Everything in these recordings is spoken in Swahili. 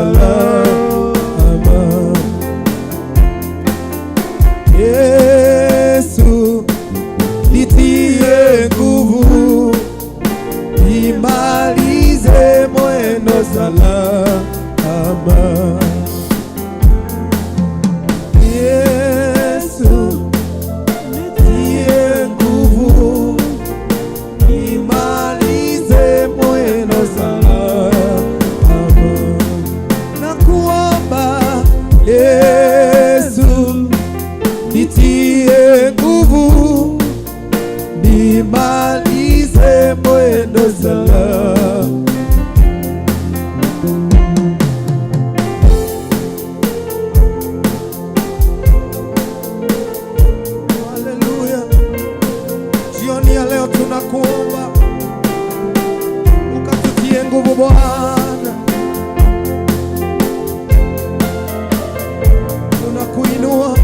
salama. Yesu, nitie nguvu, nimalize mwendo salama. Yesu, nitie nguvu, nimalize mwendo salama. Nakuomba Yesu, nitie nguvu, nimalize mwendo salama. Haleluya. Jioni ya leo tunakuomba ukatutie nguvu Bwana, tunakuinua,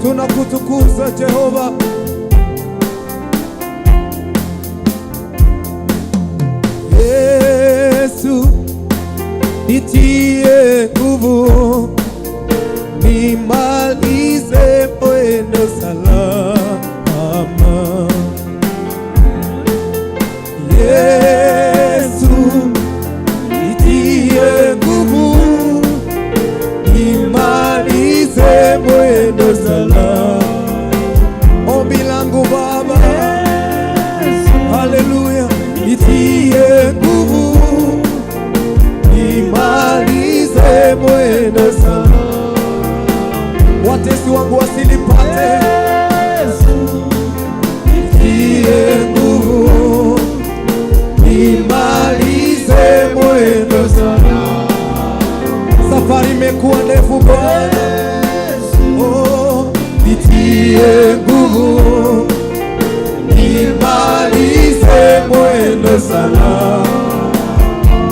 tunakutukuza Jehova. Yesu, nitie nguvu, nimalize mwendo salama. Yesu, nitie nguvu, nimalize mwendo salama. Ombi langu Baba, haleluya, nitie nguvu, nimalize mwendo salama. Watesi wangu wasilipate. Nitie nguvu, nimalize mwendo salama. Safari imekuwa ndefu Bwana. Oh, nitie nguvu, nimalize mwendo salama.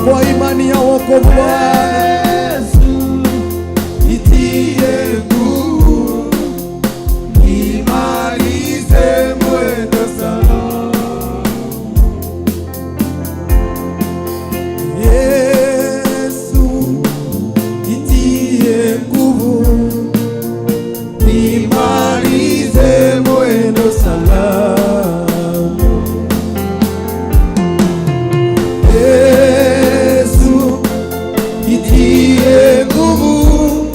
Kwa imani ya wokovu Bwana, nitie nguvu, nimalize mwendo salama. Yesu, nitie nguvu, nimalize mwendo salama. Yesu, nitie nguvu,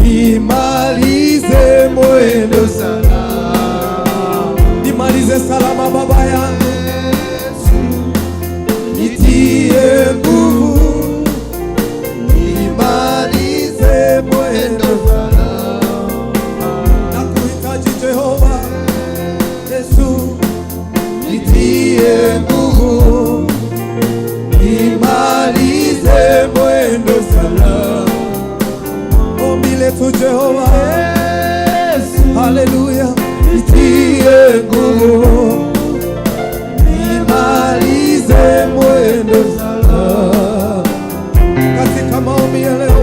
nimalize mwendo salama. Nimalize salama Baba yangu. Nitie nguvu, nimalize mwendo salama. Nakuhitaji Jehova. Yesu, nitie nguvu, nimalize mwendo salama. Ombi letu Jehova, haleluya, nitie nguvu, nimalize mwendo salama. Katika maombi ya leo,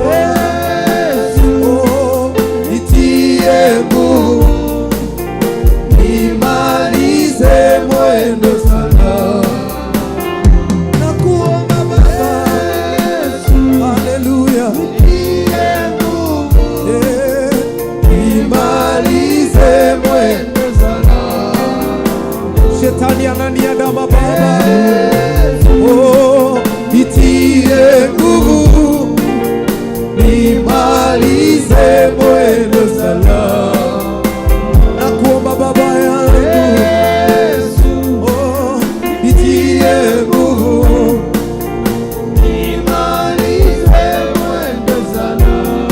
oh, nitie nguvu, nimalize mwendo salama. Nakuomba Baba, haleluya, nimalize mwendo salama. Shetani ananiandama Baba, oh, nitie nguvu, nimalize mwendo salama. Nakuomba Baba yangu, oh, nitie nguvu, nimalize mwendo salama.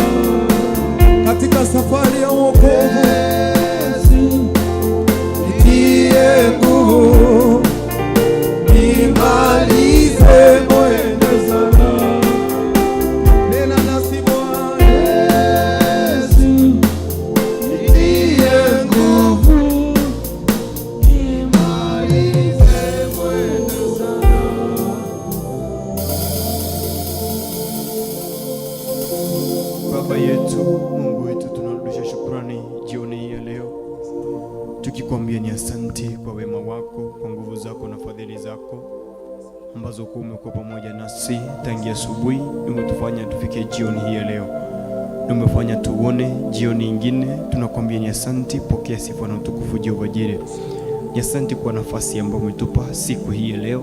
Katika safari ya wokovu, nitie nguvu, nimalize mwendo salama. Nena nasi Bwana. Yesu, nitie nguvu, nimalize mwendo salama. Baba yetu, Mungu wetu, tunarudisha shukrani jioni hii ya leo, tukikwambia ni asante kwa wema wako, kwa nguvu zako na fadhili zako. ambazo umekuwa pamoja nasi tangia asubuhi, umetufanya tufike jioni hii ya leo. Umefanya tuone jioni nyingine. Tunakwambia ni asante, pokea sifa na utukufu Jehova Jireh. Ni asante kwa nafasi ambayo umetupa siku hii ya leo.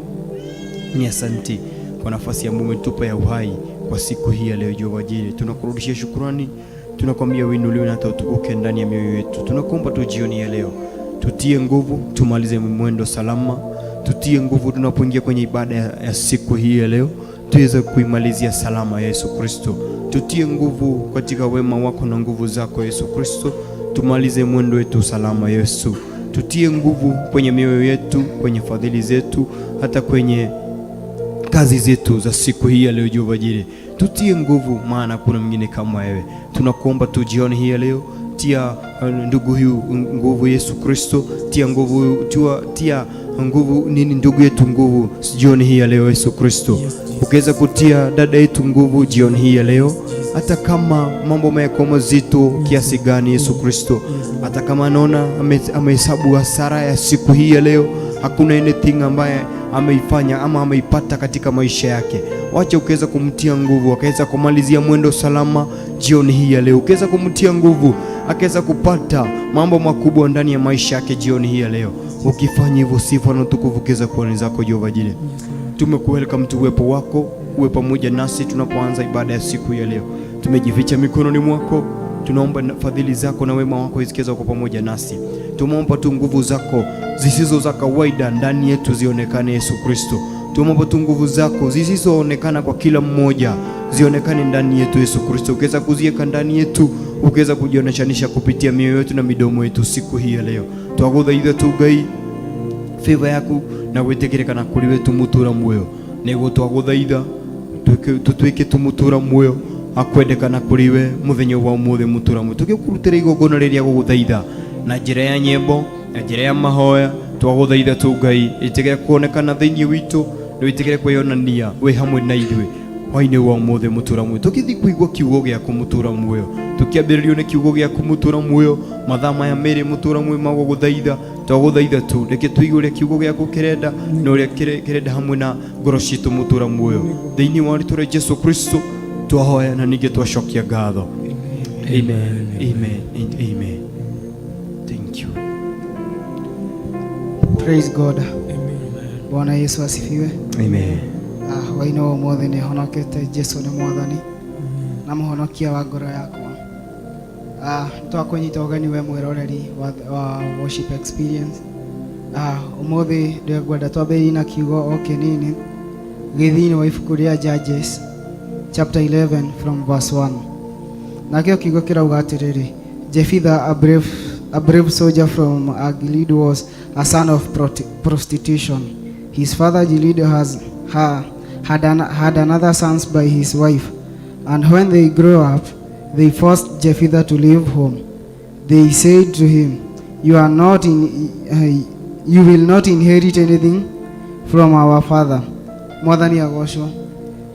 Ni asante kwa nafasi ambayo umetupa ya uhai kwa siku hii ya leo Jehova Jireh. Tunakurudishia shukrani. Tunakwambia uinuliwe na hata utukuke ndani ya mioyo yetu. Tunakuomba tu jioni ya leo tutie nguvu, tumalize mwendo salama. Tutie nguvu tunapoingia kwenye ibada ya siku hii ya leo, tuweze kuimalizia salama Yesu Kristo. Tutie nguvu katika wema wako na nguvu zako Yesu Kristo, tumalize mwendo wetu salama Yesu. Tutie nguvu kwenye mioyo yetu, kwenye fadhili zetu, hata kwenye kazi zetu za siku hii ya leo Jehova Jireh. Tutie nguvu, maana kuna mwingine kama wewe. Tunakuomba tu jioni hii ya leo, tia ndugu huyu nguvu Yesu Kristo, tia nguvu, tia nguvu ndugu yetu nguvu jioni hii ya leo Yesu Kristo. Ukiweza kutia dada yetu nguvu jioni hii ya leo, hata kama mambo yamekuwa mazito kiasi gani Yesu Kristo, hata kama anaona amehesabu hasara ya siku hii ya leo, hakuna anything ambaye ameifanya ama ameipata katika maisha yake, wacha ukiweza kumtia nguvu, akaweza kumalizia mwendo salama jioni hii ya leo. Ukiweza kumtia nguvu, akaweza kupata mambo makubwa ndani ya maisha yake jioni hii ya leo. Ukifanya hivyo, sifa na utukufu kiweza kuwa ni zako Jehova Jireh. Tumekuwelcome tu uwepo wako uwe pamoja nasi tunapoanza ibada ya siku ya leo. Tumejificha mikononi mwako. Tunaomba fadhili zako na wema wako zikiweza kuwa pamoja nasi. Tumeomba tu nguvu zako zisizo za kawaida ndani yetu zionekane Yesu Kristo. Tumeomba tu nguvu zako zisizoonekana kwa kila mmoja zionekane ndani yetu Yesu Kristo. Ukiweza kuziweka ndani yetu, ukiweza kujioneshanisha kupitia mioyo yetu na midomo yetu siku hii ya leo. Twaguthaitha tu Ngai favor yaku na gwetekerekana kuri wetu mutura muoyo. Nego twaguthaitha tutwike tumutura muoyo akwendekana kuri we muthenya wa umuthi mutura muoyo. Tugikurutira igongona riria guguthaitha na njira ya nyembo, na njira ya mahoya. Twaguthaitha tu Ngai itigere kuonekana thiini witu, itigere kwiyonania we hamwe na ithuĩ hwainĩ wa umuthi mutura muoyo. Tukithi kuigua kiugo giaku mutura muoyo, tukiambĩrĩrio nĩ kiugo giaku mutura muoyo, mathaa maya merĩ mutura muoyo maguguthaitha. Twaguthaitha tu reke tuigue kiugo giaku kirenda na ũrĩa kirenda hamwe na ngoro ciitũ mutura muoyo, thĩinĩ wa rĩĩtwa rĩa Jesũ Kristo twahoya na ningĩ twacokia ngatho. Amen, amen and amen. Thank you. Praise God. Bwana Yesu asifiwe. Amen. Waina wa mwathani nĩ honokete. Jesu nĩ mwathani na mũhonokia wa ngoro yakwa. Twakũnyita ũgeni we mwĩroreri wa worship experience. Ũmũthĩ ndĩngwenda twambĩrĩrie na kiugo o kĩnini gĩthĩinĩ wa ibuku rĩa Judges chapter 11 from verse 1. Nakĩo kiugo kĩrauga atĩrĩrĩ: Jephthah, a brave soldier from Gilead, was a son of prostitution. His father Gilead had another sons by his wife, and when they grew up, they forced Jephthah to leave home. They said to him, you will not inherit anything from our father. Mwathani agocwo.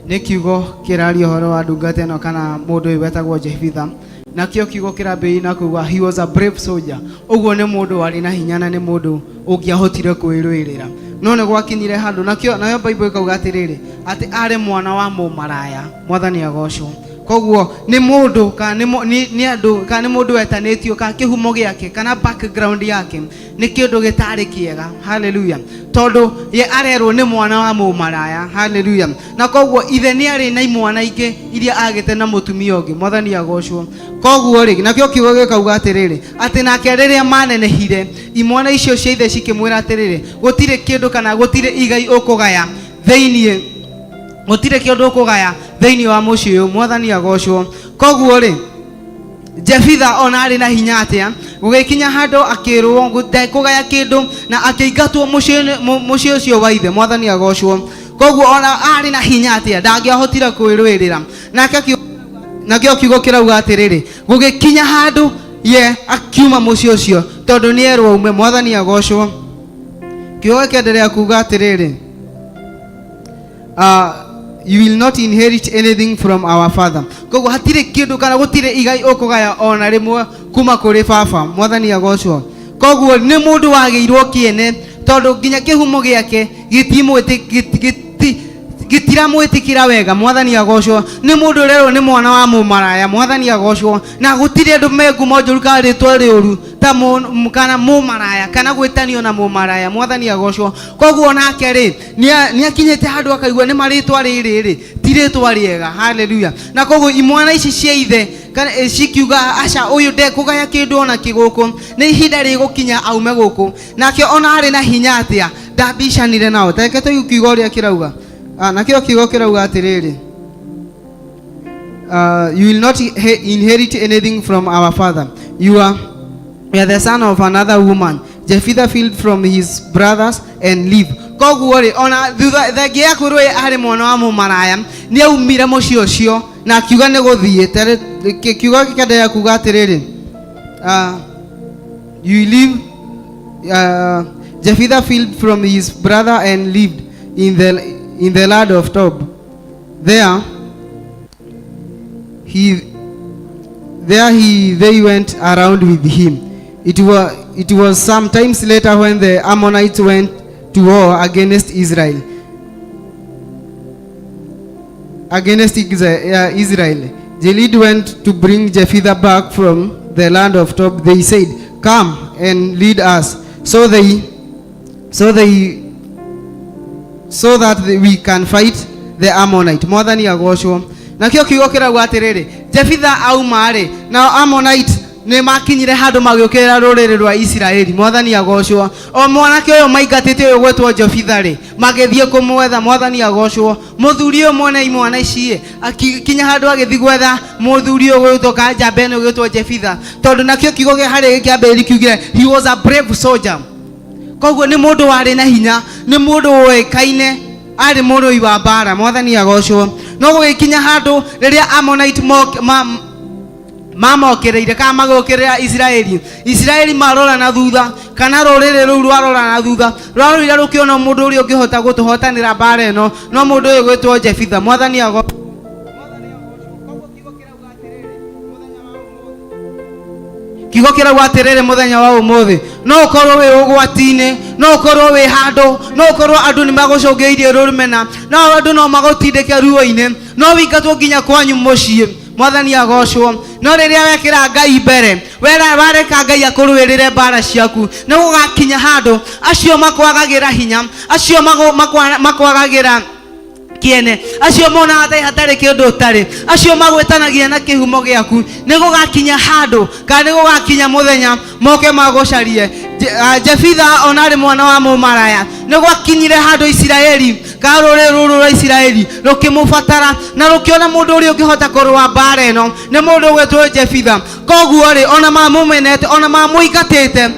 Nĩ kiugo kĩraria ũhoro wa ndungata ĩno kana mũndũ ũyũ wetagwo Jephthah. Nakĩo kiugo kĩrambĩrĩria na kuuga he was a brave soldier. Ũguo nĩ mũndũ warĩ na hinya na nĩ mũndũ ũngĩahotire kwĩrũĩrĩra. No nĩ gwakinyire handũ nayo Bible ĩkauga atĩrĩrĩ atĩ arĩ mwana wa mũmaraya. Mwathani agocwo. Koguo nĩ mũndũ kana nĩ andũ kana nĩ mũndũ wetanĩtio kana kĩhumo gĩake kana background yake nĩ kĩndũ gĩtarĩ kĩega. Hallelujah. Tondũ ye arerwo nĩ mwana wa mũmaraya. Hallelujah. Na koguo ithe nĩ arĩ na imwana ingĩ iria agĩte na mũtumia ũngĩ. Mwathani agocwo. Koguo rĩ nakĩo kiugo gĩkauga atĩrĩrĩ atĩ nake rĩrĩa manenehire imwana icio cia ithe cikĩmwĩra atĩrĩrĩ gũtirĩ kĩndũ kana gũtirĩ igai ũkũgaya thĩinĩ, gũtirĩ kĩndũ ũkũgaya thĩinĩ wa mũciĩ ũyũ. Mwathani agocwo. Koguo rĩ Jephthah ona arĩ na hinya atĩa gũgĩkinya handũ akĩrwo ndekũgaya kĩndũ na akĩingatwo mũciĩ ũcio wa ithe. Mwathani agocwo. Koguo ona arĩ na hinya atĩa ndangĩahotire kwĩrũĩrĩra. Nakĩo kiugo kĩrauga atĩrĩrĩ gũgĩkinya handũ ye akiuma mũciĩ ũcio tondũ nĩ erwo ume. Mwathani agocwo. Kiugo kĩenderea kuuga atĩrĩrĩ you will not inherit anything from our father. Koguo hatirĩ kĩndũ kana gũtirĩ igai ũkũgaya ona rĩmwe kuma kũrĩ baba. Mwathani agocwo. Koguo nĩ mũndũ wagĩirwo kĩene tondũ nginya kĩhumo gĩake gitira mwitikira wega mwathani agocwo ni mundu rero ni mwana wa mumaraya mwathani agocwo na gutire ndu mengumo njuru ka ritwa riuru ta kana mumaraya kana gwitanio na mumaraya mwathani agocwo koguo nake ri ni akinyete handu akaigua ni maritwa riri ti ritwa riega haleluya na koguo imwana ici cia ithe kana cikiuga aca uyu de kugaya kindu ona kiguku ni ihinda rigukinya aume guku nake ona ari na hinya atia ndabicanire nao tekete ukiuga uria kirauga nakio kiugo kirauga atiriri you will not inherit anything from our father you are the son of another woman Jephthah fled from his brothers and lived koguo ri ona thutha thengia kurwe ari mwana wa mumaraya ni aumire muci ucio na akiuga ni guthie kiugo gikendea kuga atiriri you live Jephthah fled from his brother and lived in the land of Tob. There they went around with him. It was some times later when the Ammonites went to war against Israel. Gilead went to bring Jephthah back from the land of Tob. They said, "Come and lead us, so that we can fight the Ammonite." Mwathani agocwo nakio kiugo kirauga atiriri Jephthah aumare na Ammonite ni makinyire handu magiukira ruriri rwa Israeli mwathani agocwo o mwanake uyo maingatite uyo gwetwo Jephthah ri magithie kumwetha mwathani agocwo muthuri uyo mwene imwana ici akikinya handu agithi gwetha muthuri uyo gwetwo kanja bene gwetwo Jephthah tondu nakio kiugo kia hari kiambiri kiugire he was a brave soldier koguo ni mundu wari na hinya ni mundu oikaine ari mundu iwa bara mwathani agocwo no gukinya handu riria Ammonite mamokereire kana magokirira Israeli marora na thutha kana ruriri ru rwarora na thutha rwarorira rukiona mundu uri ungihota gutuhotanira bara eno no mundu uyu gwetwo Jephthah mwathani agocwo kiugo kirauga atiriri muthenya wa umuthi no ukorwo wi ugwatine no ukorwo wi handu no ukorwo andu ni magucungeirie rurumena no andu no magutindike ruo-ini no wingatwo nginya kwanyu mucii mwathani agocwo no riria wekira Ngai mbere wareka Ngai akurwirire bara ciaku ni gugakinya handu acio makwagagira hinya acio makwagagira kiene acio mona hatari kindu utari acio magwetanagia na kihumo giaku ni gugakinya handu kana ni gugakinya muthenya moke magucarie Jephthah onari mwana wa mumaraya ni gwakinyire handu Israeli karore ruru rwa Israeli rukimubatara na rukiona mundu uri ungihota kurwa bara eno ni mundu gwetwo Jephthah koguo ri ona mamumenete ona mamuigatite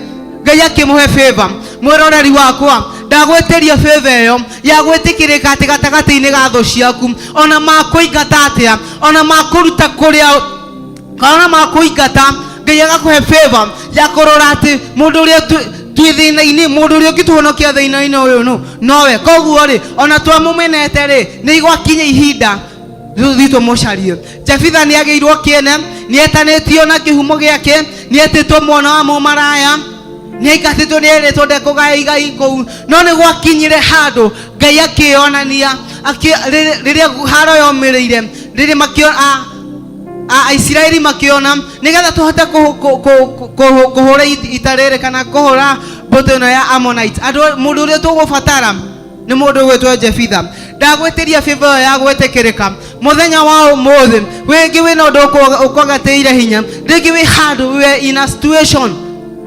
Ngai akimuhe favor mwiroreri wakwa ndagweteria favor iyo ya gwetikirika ati gatagati-ini ga thu ciaku ona makuingata atia ona makuruta kuria kana makuingata Ngai agakuhe favor ya kurora ati mundu uria twi thina-ini mundu uria ungituhonokia thina-ini uyu nowe koguo ri ona twamumenete ri ni igwakinya ihinda thitwo mucarie Jephthah ni ageirwo kiene ni etanitio na kihumo giake ni etitwo mwana wa mumaraya ni aigatitwo ni eritwo ndekugaya igai kou no ni gwakinyire handu Ngai akionania riria haro yomireire riria makiona Israeli makiona nigetha tuhote kuhura itarere kana kuhura mbuto ino ya Ammonite andu mundu uria tugubatara ni mundu gwetwo Jephthah ndagweteria favor ya gwetekirika muthenya wa umuthi wingi wina undu ukwagateire hinya ringi wi handu we in a situation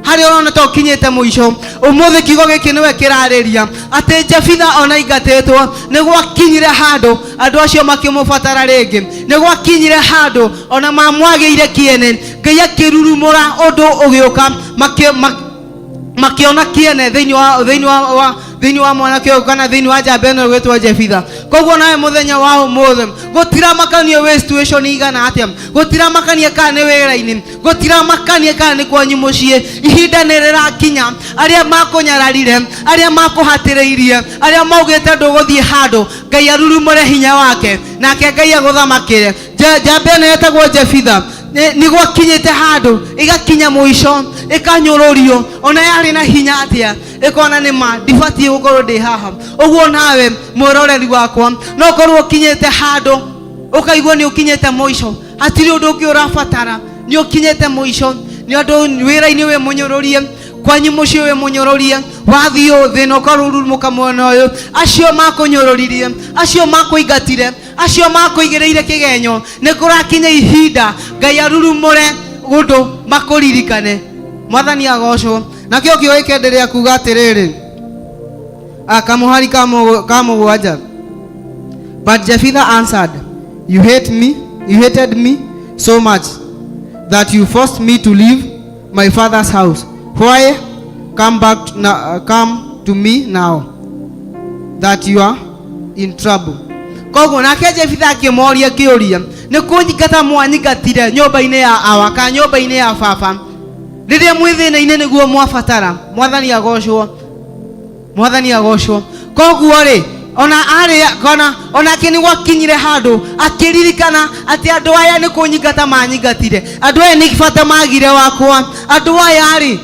hari ona to kinyete muico umuthi kiugo giki niwe kirariria ati Jephthah ona ingatitwo ni gwakinyire handu andu acio makimubatara ringi ni gwakinyire handu ona mamwagiire kiene Ngai akirurumura undu ugiuka makiona kiene thiini wa mwanake uyu kana thiini wa njamba ino gwetwo Jephthah koguo nawe muthenya wa umuthi gutiramakania we situation igana atia gutiramakania kana ni wira-ini gutiramakania kana ni kwanyu mucii ihinda ni rirakinya aria makunyararire aria makuhatiriirie aria maugite nduguthie handu Ngai arurumure hinya wake nake Ngai aguthamakire njamba ino yetagwo Jephthah ni gwakinyite handu igakinya muico ikanyururio ona yari na hinya atia ikona ni ma dibati gukorwo ndi haha uguo nawe mwiroreri wakwa no korwo kinyite handu ukaigwa ni ukinyite muico hatiri undu ungi urabatara ni ukinyite muico ni undu wira-ini we munyorurie kwanyu mucio we munyorurie wathio thi no karurumuka mwena uyu acio makunyururirie acio makuingatire acio makuigireire kigenyo ni kurakinya ihinda Ngai arurumure gundu makuririkane Mwathani agocwo nakio kio ikenderea kuga atiriri kamuhari kamugwanja but Jephthah answered you hated me so much that you forced me to leave my father's house. Why come to me now that you are in trouble? Koguo nake Jephthah akimoria kiuria ni kunyingata mwanyigatire nyumba-ini ya awaka nyumba-ini ya baba riria mwithina-ini niguo mwabatara. Mwathani agocwo koguo ri ona kini gwakinyire handu akiririkana ati andu aya ni kunyingata manyingatire andu aya ni kibata magire wakwa andu aya ri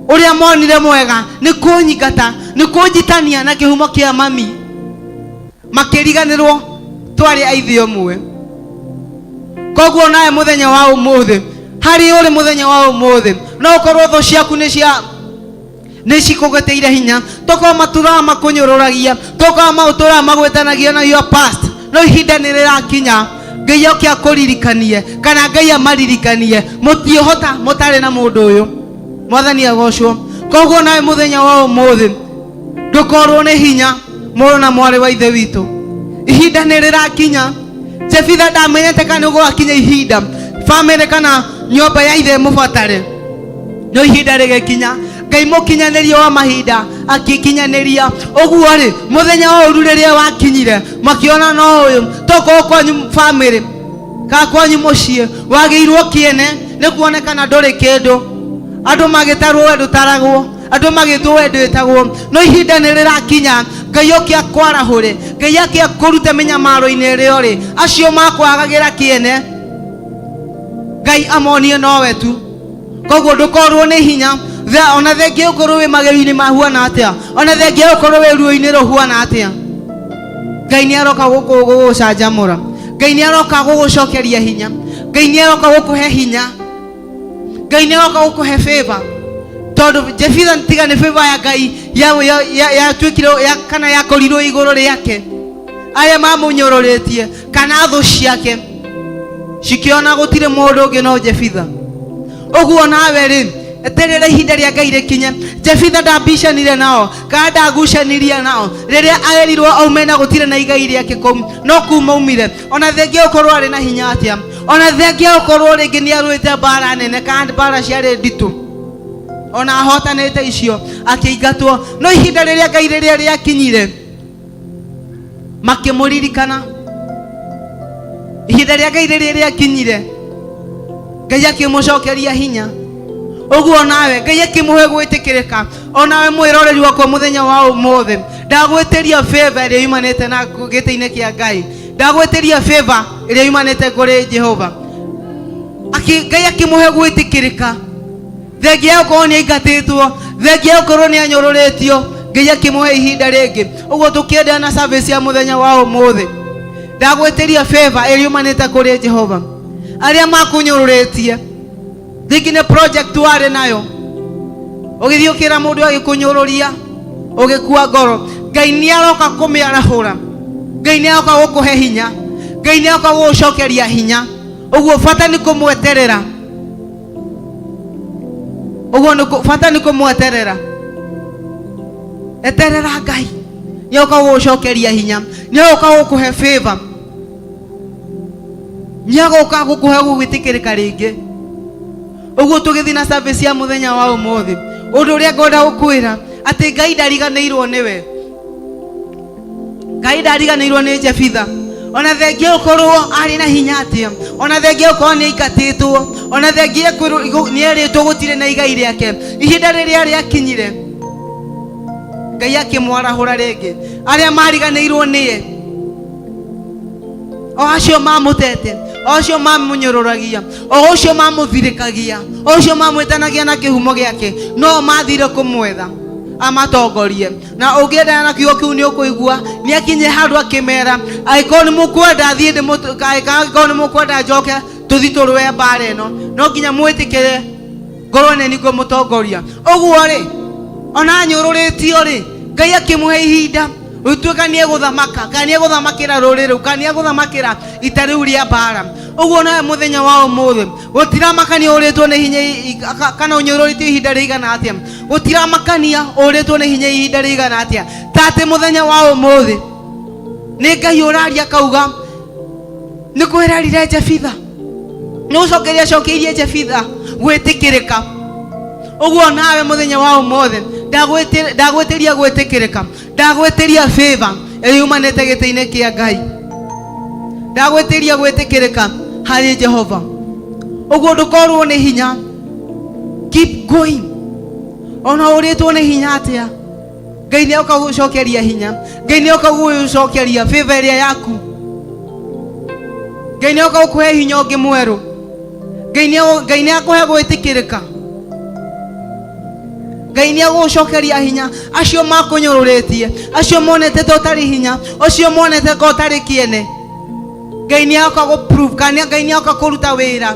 uria monire mwega ni kunyingata ni kunjitania na kihumo kia mami makiriganirwo twari aithi omwe. Koguo nae muthenya wa umuthi hari uri muthenya wa umuthi no ukorwo tho ciaku ni cikugeteire hinya toko matura makunyururagia toko mautura magwetanagia na your past no ihinda ni rirakinya Ngai okia kuririkanie kana Ngai amaririkanie mutihota mutare na mundu uyu. Mwathani agocwo koguo nawe muthenya wa umuthi ndukorwo ni hinya muru na mwari wa ithe witu ihinda ni rirakinya. Jephthah ndamenyete kana niguo akinya ihinda family kana nyumba ya ithe mubatare no ihinda rigekinya Ngai mukinyaniria wa mahinda akikinyaniria uguo ri muthenya wa uru riria wakinyire makiona no uyu toko kwanyu family ka kwanyu mucie wagiirwo kiene ni kuonekana nduri kindu andu magitarwo wendu taragwo andu magitwo wendu itagwo no ihinda ni rirakinya Ngai okia kwarahure Ngai akia kurute minyamaro-ini rio ri acio makwagagira kiene Ngai amonie nowe tu. Koguo ndukorwo ni hinya ona thengia ukorwo wi magerio-ini mahuana atia ona thengia ukorwo wi ruo-ini ruhuana atia Ngai ni aroka gugucanjamura Ngai ni aroka gugucokeria hinya Ngai ni aroka gukuhe hinya Ngai ni aroka gukuhe favor tondu Jephthah tiga ni favor ya Ngai ya twikire kana yakorirwo iguru riake aya mamunyororetie kana thu ciake cikiona gutire mundu ungi no Jephthah. Uguo nawe ri eterera ihinda ria Ngai rikinye. Jephthah ndambicanire nao kana ndagucanirie nao riria aerirwo aume na gutire na igai riake kou no kuma umire ona thengia ukorwo ari na hinya atia ona thengia ukorwo ringi ni arwite mbara nene kana mbara ciari nditu ona ahotanite icio akiingatwo no ihinda riria Ngai riria riakinyire makimuririkana ihinda ria Ngai riria riakinyire Ngai akimucokeria hinya. Uguo nawe Ngai akimuhe gwitikirika onawe mwiroreri wakwa muthenya wa umuthi ndagwitiria favor iria yumanite na gite-ini kia Ngai ndagwitiria favor iria yumanite kuri Jehova Ngai akimuhe gwitikirika thengia ukorwo ni aingatitwo thengia ukorwo ni anyururitio Ngai akimuhe ihinda ringi. Uguo tukiendelea na service ya muthenya wa umuthi ndagwitiria favor iria yumanite kuri Jehova aria makunyururitie thiki ni project wari nayo ugithiukira mundu agikunyururia ugikua ngoro Ngai ni aroka kumiarahura Ngai ni aroka gukuhe hinya Ngai ni aroka gucokeria hinya. Uguo bata ni kumweterera bata ni kumweterera eterera Ngai ni aroka gucokeria hinya ni aroka gukuhe favor ni aroka gukuhe gwitikirika ringi. Uguo tugithi na service ya muthenya wa umuthi undu uria ngoda gukwira ati Ngai ndariganirwo niwe Ngai ndariganirwo ni Jephthah ona thengia ukorwo ari na hinya atia ona thengia ukorwo ni aingatitwo ona thengia ni eritwo gutire na igai riake ihinda riria riakinyire Ngai akimwarahura ringi aria mariganirwo nie o acio mamutete ocio mamunyororagia, ocio mamuthirikagia, ocio mamwetanagia na kihumo giake, no mathire kumwetha amatongorie. Na ungienda na kiugo kiu ni ukuigua ni akinye handu akimera aiko ni mukwenda thie ndi aiko ni mukwenda njoke tuthi turwe mbara ino, no nginya mwitikire ngorwo ne niko mutongoria. Uguo ri ona nyururitio ri Ngai akimuhe ihinda utuika ni eguthamaka, kana eguthamakira ruriri, kana eguthamakira itariu ria mbara. Uguo nawe muthenya wa umuthi gutiramakania uritwo ni hinya kana unyururitio ihinda rigana atia, gutiramakania uritwo ni hinya ihinda rigana atia. Tate muthenya wa umuthi ni Ngai uraria kauga ni kwirarire Jefitha, ni ucokeria cokeirie Jefitha gwitikirika. Uguo nawe muthenya wa umuthi ndagwetiria gwitikirika, ndagwetiria favor yumanite gitiine kia Ngai, ndagwetiria gwitikirika hari Jehova. Uguo ndukorwo ni hinya, keep going ona uritwo ni hinya atia. Ngai ni okagucokeria hinya, Ngai ni okagucokeria favor iria yaku, Ngai ni okagukuhe hinya ungi mweru, Ngai ni akuhe gwitikirika, Ngai ni agucokeria hinya acio makunyururitie, acio monete totari hinya, acio monete ko tari kiene. Ngai ni akaguprove, kana Ngai ni akakuruta wira,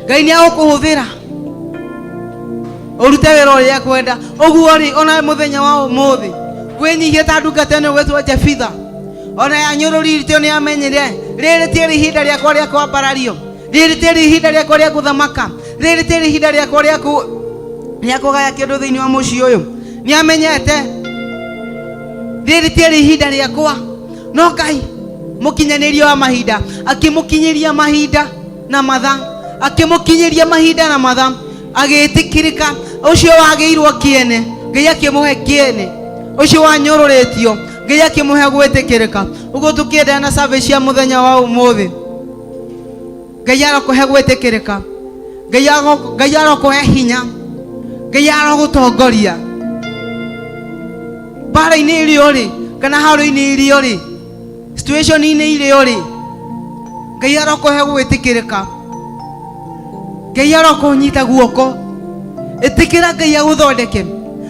Ngai ni akuhuthira urute wira uria kwenda. Uguo ri ona muthenya wa umuthi winyihie ta ndungata ino gwetwo Jefitha, ona yanyururitio ni amenyire riri ti ihinda riakwa ria kwambarario, riri ti ihinda riakwa ria guthamaka, riri ti ihinda riakwa ria kugaya kindu thiini wa mucii uyu. Ni amenyete riri ti ihinda riakwa, no Ngai mukinyanirio wa mahinda akimukinyiria mahinda na matha, akimukinyiria mahinda na matha agitikirika. Ucio wagiirwo kiene Ngai akimuhe kiene, ucio wanyururitio Ngai akimuhe gwitikirika. Uguo tukienda na service ya muthenya wa umuthi, Ngai arokuhe gwitikirika, Ngai arokuhe hinya, Ngai arogutongoria bara-ini irio ri kana haru-ini irio ri, situation-ini irio ri, Ngai arokuhe gwitikirika, Ngai arokunyita guoko. Itikira Ngai aguthondeke.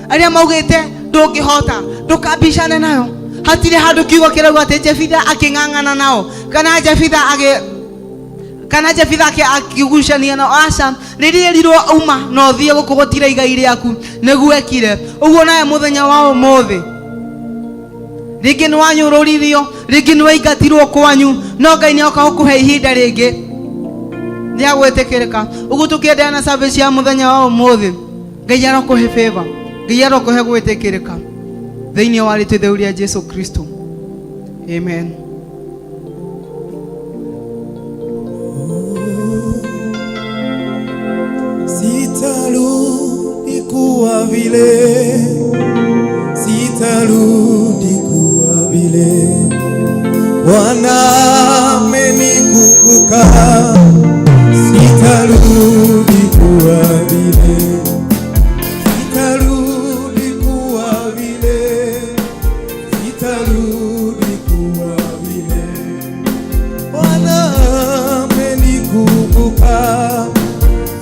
Aria maugite ndungihota ndukambicane nayo, hatire handu kiugo kirauga ati Jefitha aking'ang'ana nao, kana Jefitha akigucania nao. Aca riria rirwo uma no thie guku gutira igai riaku niguo ekire. Uguo nawe muthenya wa umuthi ringi ni wanyururirio, ringi ni waingatirwo kwanyu, no Ngai ni oka gukuhe ihinda ringi ria gwitikirika. Uguo tukiendelea na service ya muthenya wa umuthi, Ngai arokuhe favor, Ngai arokuhe gwitikirika thiini wa rititheu ria Jesu Kristo. Amen. Sitarudi kuwa vile, sitarudi kuwa vile, Bwana amenikumbuka. Sitarudi kuwa vile, sitarudi kuwa vile, sitarudi kuwa vile, Bwana amenikumbuka.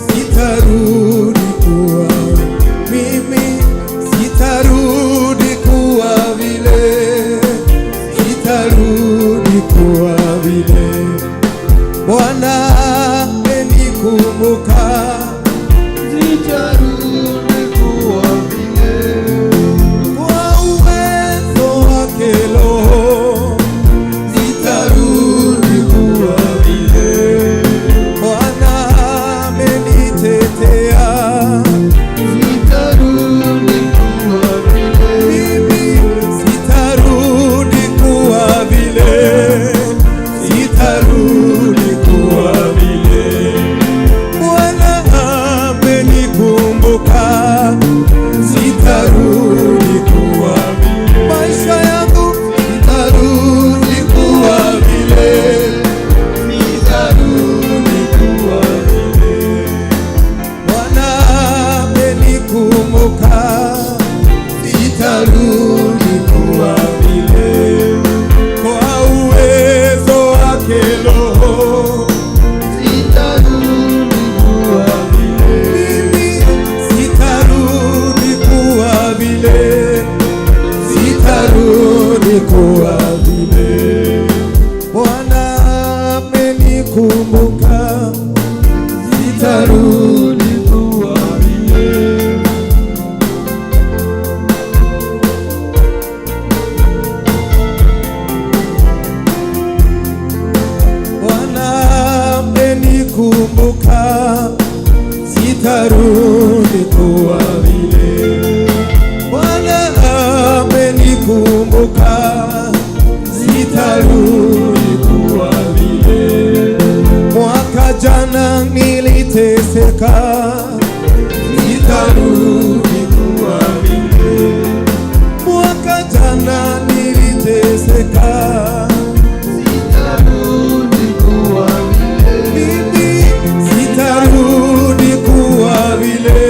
Sitarudi kuwa mimi, sitarudi kuwa vile, sitarudi kuwa vile, Bwana amenikumbuka. Sitarudi kuwa vile, kwa uwezo wake Roho, sitarudi kuwa vile, Bwana amenitetea. Sitarudi kuwa vile, mimi sitarudi kuwa vile, sitarudi kuwa vile, Bwana sitarudi kuwa vile. Bwana amenikumbuka, sitarudi kuwa vile. Bwana amenikumbuka, sitarudi kuwa vile. Mwaka jana niliteseka, sitarudi kuwa vile. Mwaka jana niliteseka, sitarudi kuwa vile. Mimi sitarudi kuwa vile,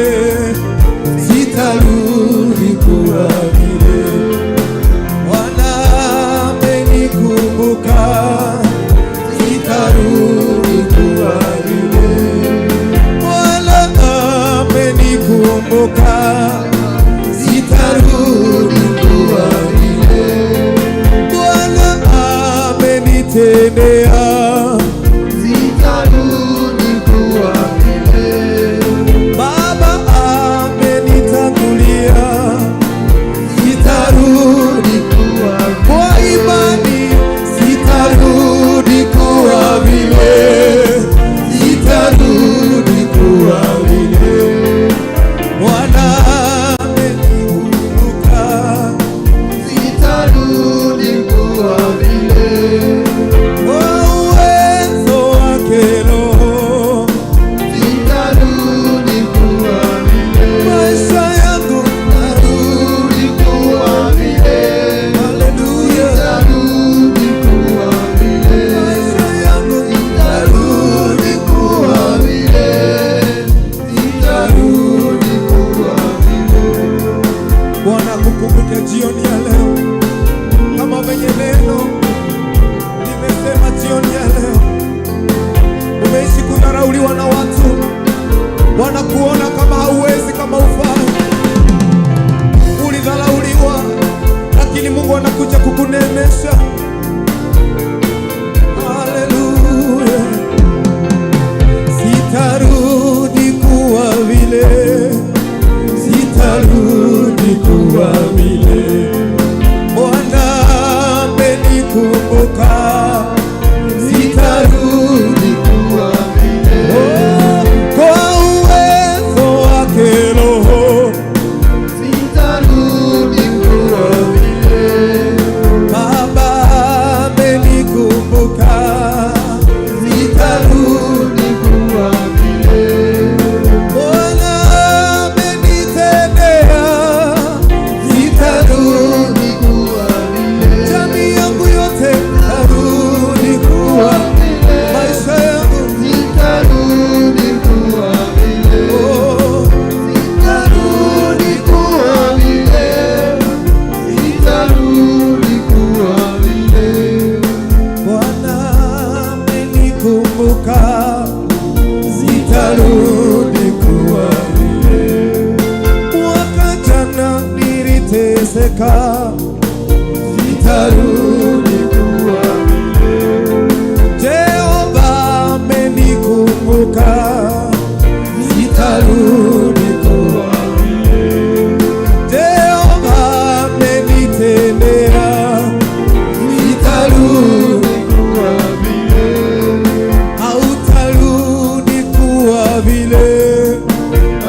sitarudi kuwa vile. Bwana amenikumbuka, sitarudi kuwa vile. Bwana amenikumbuka, sitarudi kuwa vile. Bwana amenitendea, sitarudi kuwa vile. Baba amenitangulia, sitarudi kuwa vile. Kwa imani sitarudi kuwa vile, sitarudi kuwa vile. Bwana amenikumbuka, sitarudi kuwa vile. Kwa uwezo wake Roho, sitarudi kuwa vile. Maisha yangu sitarudi kuwa vile. Haleluya, sitarudi kuwa vile. Maisha yangu sitarudi kuwa vile, sitarudi kuwa vile. Bwana kukumbuke jioni ya leo, kama venye neno nimesema jioni ya leo. Umeishi kudharauliwa na watu, wanakuona kama hauwezi, kama ufai. Ulidharauliwa, lakini Mungu anakuja kukunemesha. Haleluya, sitarudi kuwa vile, sitarudi kuwa vile. Bwana amenikumbuka, sitarudi kuwa vile. Kwa uwezo wake Roho, sitarudi kuwa vile. Baba amenikumbuka, sitarudi kuwa vile. Bwana amenitendea, sitarudi kuwa vile. Jamii yangu yote sitarudi kuwa vile. Maisha yangu sitarudi kuwa vile. Oh, sitarudi kuwa vile, sitarudi kuwa vile. Bwana amenikumbuka, sitarudi kuwa vile. Mwaka jana niliteseka, sitarudi kuwa vile. Jehova amenikumbuka, sitarudi kuwa vile. Jehova amenitendea, sitarudi kuwa vile. Hautarudi kuwa vile,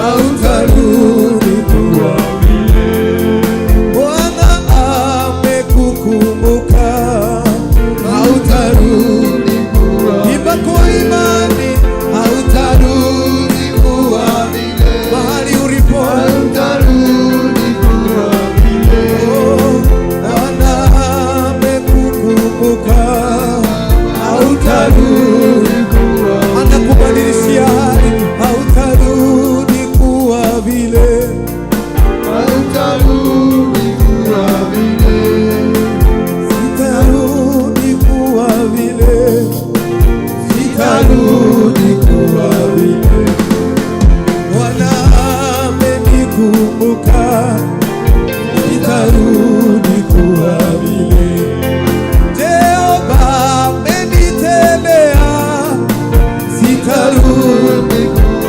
hautarudi kuwa vile. Bwana amekukumbuka, hautarudi kuwa vile. Imba kwa imani, hautarudi kuwa vile. Mahali ulipo, hautarudi kuwa vile. Oh, Bwana amekukumbuka, hautarudi kuwa vile. Anakubadilishia hali, hautarudi kuwa vile, hautarudi kuwa vile. Sitarudi kuwa vile, sitarudi kuwa vile. Bwana amenikumbuka, sitarudi kuwa vile. Jehova amenitendea, sitarudi kuwa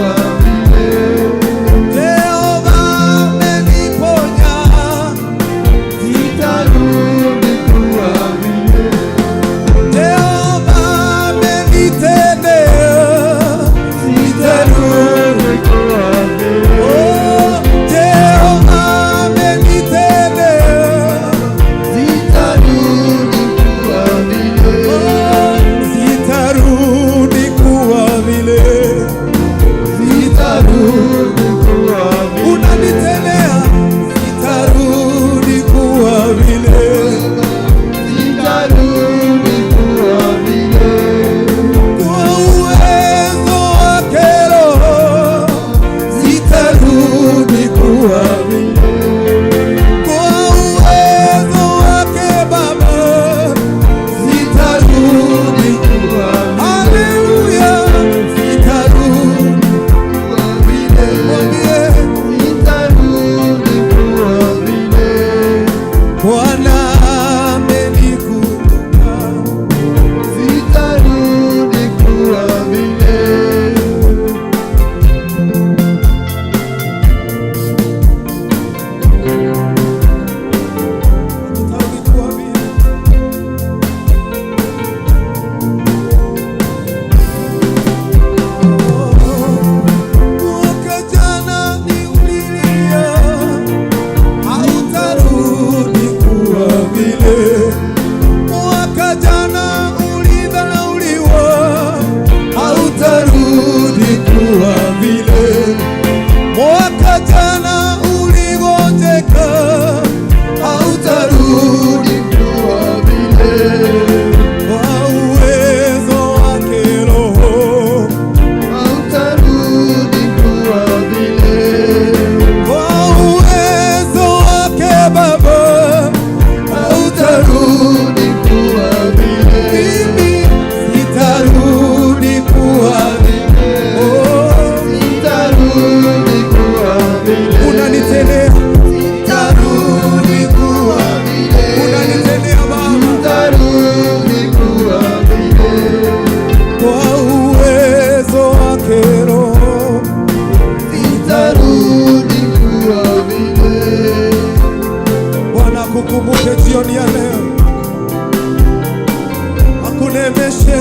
kuwa vile. Mwaka jana uligonjeka, hautarudi kuwa vile. Kwa uwezo wake Roho, hautarudi kuwa vile. Kwa uwezo wake Baba, hautarudi kuwa vile. Mimi sitarudi kuwa vile. Oh, sitarudi kuwa vile. Unanitendea, sitarudi kuwa vile. Unanitendea Baba, sitarudi kuwa vile. Kwa uwezo wake Roho, sitarudi kuwa vile. Bwana akukumbuke jioni ya leo, akunemeshe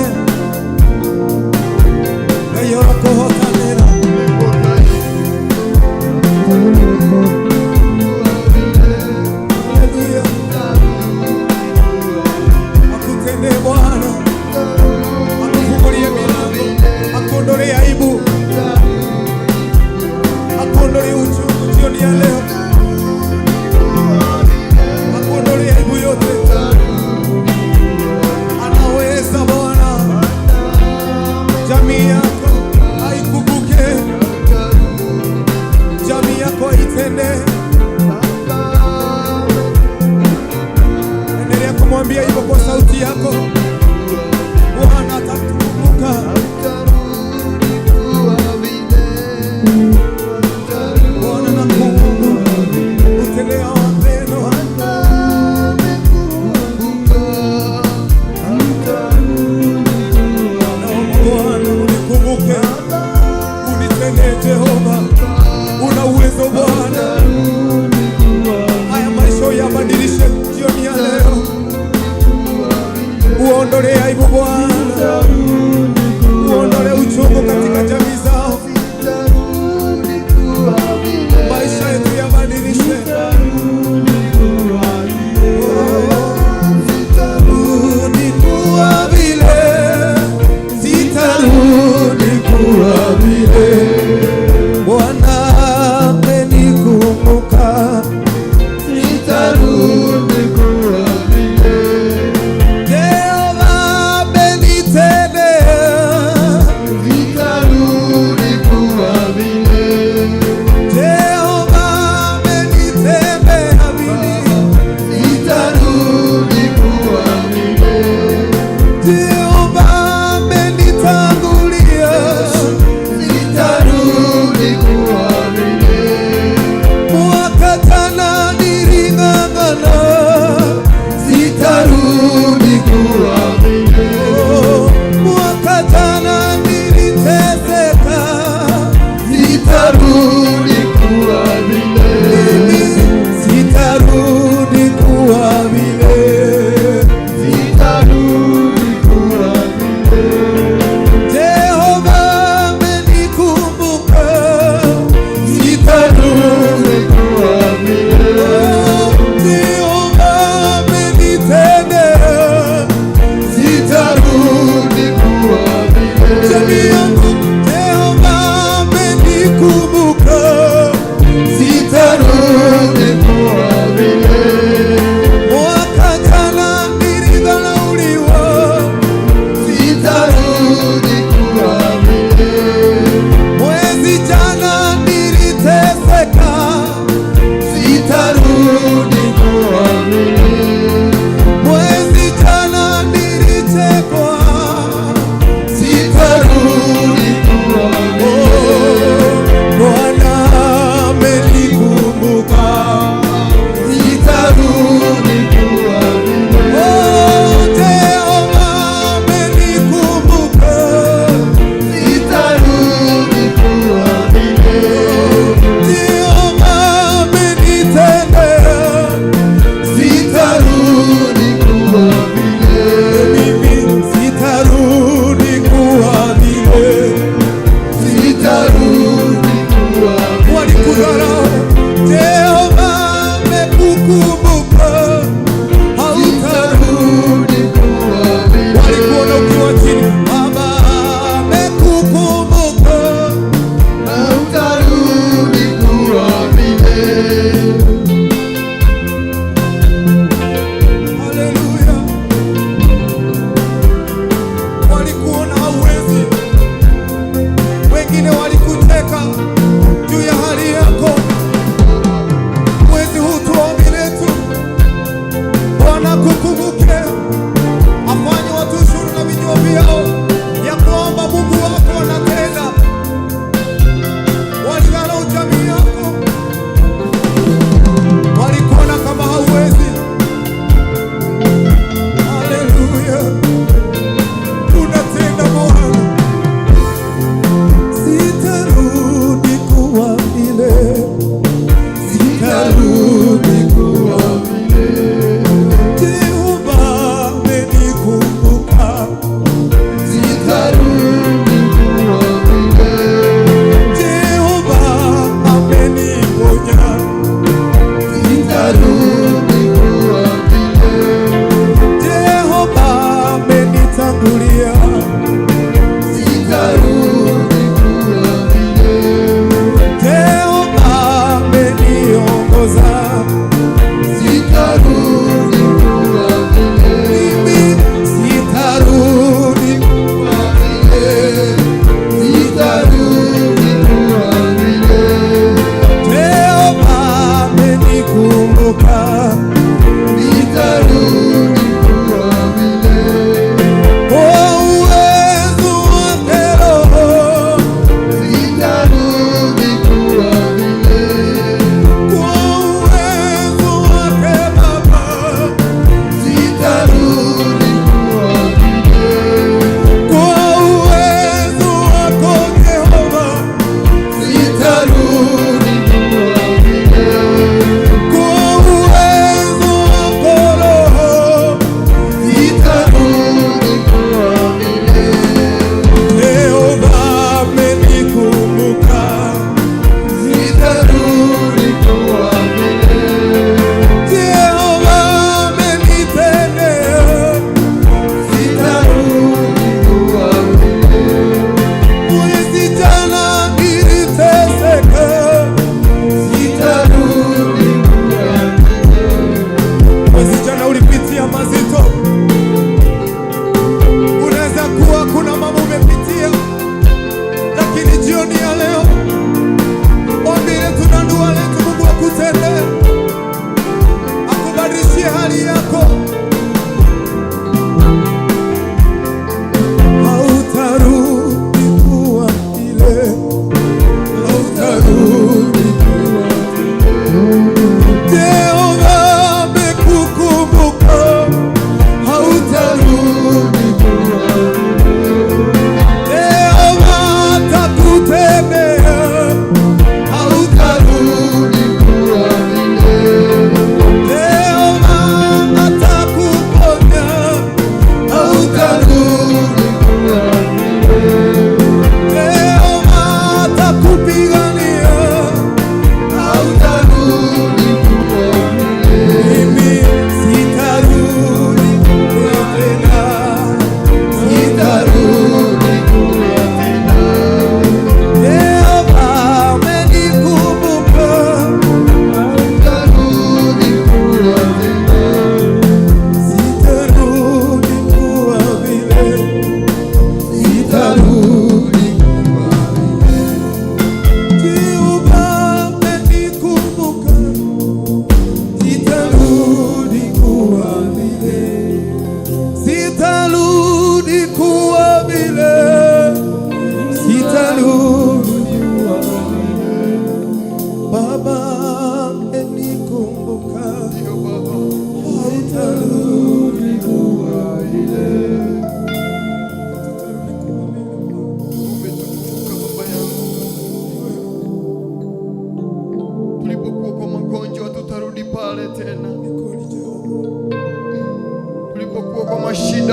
eyo akohotanira. Haleluya. Akutende Bwana, akufungulie milango, akuondolee aibu, akuondolee uchungu jioni ya leo, akuondolee aibu yote. Anaweza Bwana, jamii yako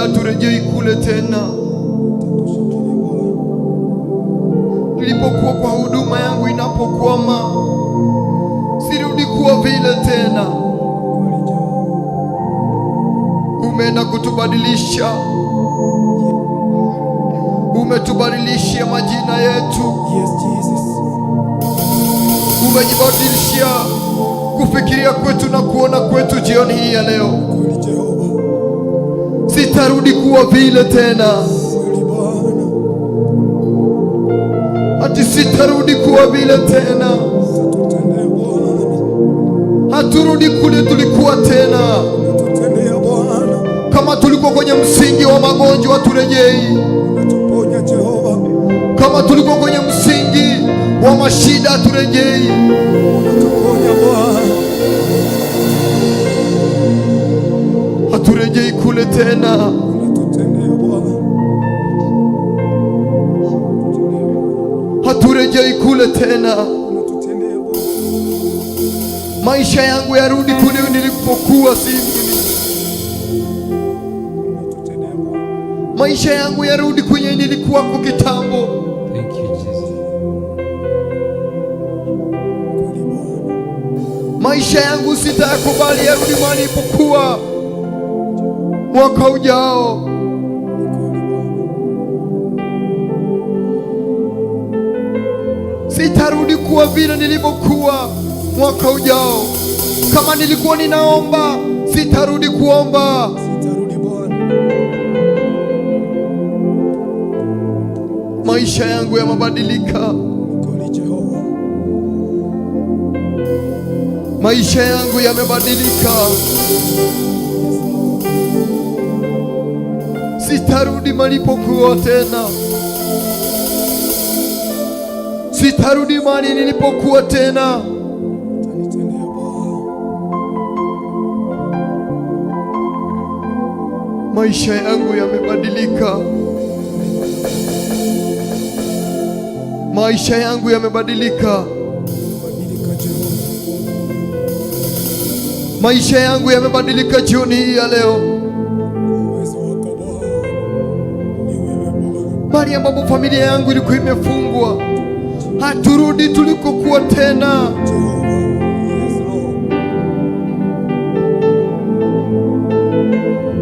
haturejei kule tena. Nilipokuwa kwa huduma yangu inapokwama, sirudi kuwa vile tena. Umeenda kutubadilisha, umetubadilishia majina yetu. Yes, Jesus. Umejibadilishia kufikiria kwetu na kuona kwetu jioni hii ya leo. Kweli Jehova. Sitarudi kuwa vile tena. Kweli Bwana. Ati sitarudi kuwa vile tena. Tutendee Bwana. Haturudi kule tulikuwa tena. Tutendee Bwana. Kama tulikuwa kwenye msingi wa magonjwa turejei. Unatuponya Jehova. Kama tulikuwa kwenye msingi wa mashida turejei. Unatuponya Bwana. Haturejei kule tena. Unatutendea Bwana. Haturejei kule tena. Unatutendea Bwana. Maisha yangu yarudi kule nilipokuwa, si mimi. Unatutendea Bwana. Maisha yangu yarudi kwenye nilikuwa kwa kitambo. Thank you, Jesus. Kweli Bwana. Maisha yangu sitayakubali yarudi mahali nilipokuwa mwaka ujao. Sitarudi kuwa vile nilivyokuwa mwaka ujao. Kama nilikuwa ninaomba, sitarudi kuomba. Sitarudi Bwana. Maisha yangu yamebadilika. Kweli Jehova. Maisha yangu yamebadilika. Sitarudi nilipokuwa tena. Sitarudi mahali nilipokuwa tena. Utanitendea Bwana. Maisha yangu yamebadilika. Maisha yangu yamebadilika. Badilika Jehova. Maisha yangu yamebadilika jioni hii ya leo. Uwezo wako Bwana. Ni wewe Bwana. Mahali ambapo familia yangu ilikuwa imefungwa, haturudi tulikokuwa tena. Jehova. Yes, Lord.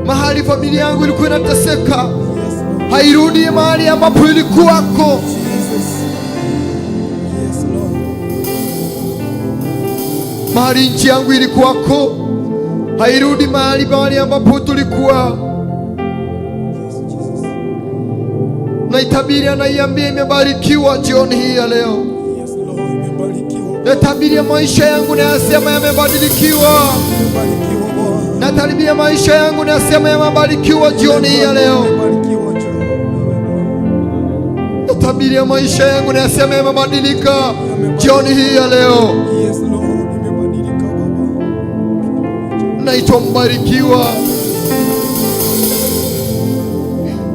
Mahali familia yangu ilikuwa inateseka, Yes, Lord. hairudi mahali ambapo ilikuwako. Jesus. Yes, Lord. Mahali nchi yangu ilikuwako, hairudi mahali ambapo tulikuwa. Yes, Jesus. Naitabiria, naiambia imebarikiwa jioni hii ya leo. Yes, Lord. Imebarikiwa. Natabiria maisha yangu na yasema yamebadilikiwa. Imebarikiwa Bwana. Natabia maisha yangu na yasema yamebarikiwa jioni hii ya leo. Imebarikiwa Jehova. Natabiria maisha yangu na yasema yamebadilika jioni hii ya leo. Yes, Lord. Imebadilika Baba. Naitwa mbarikiwa.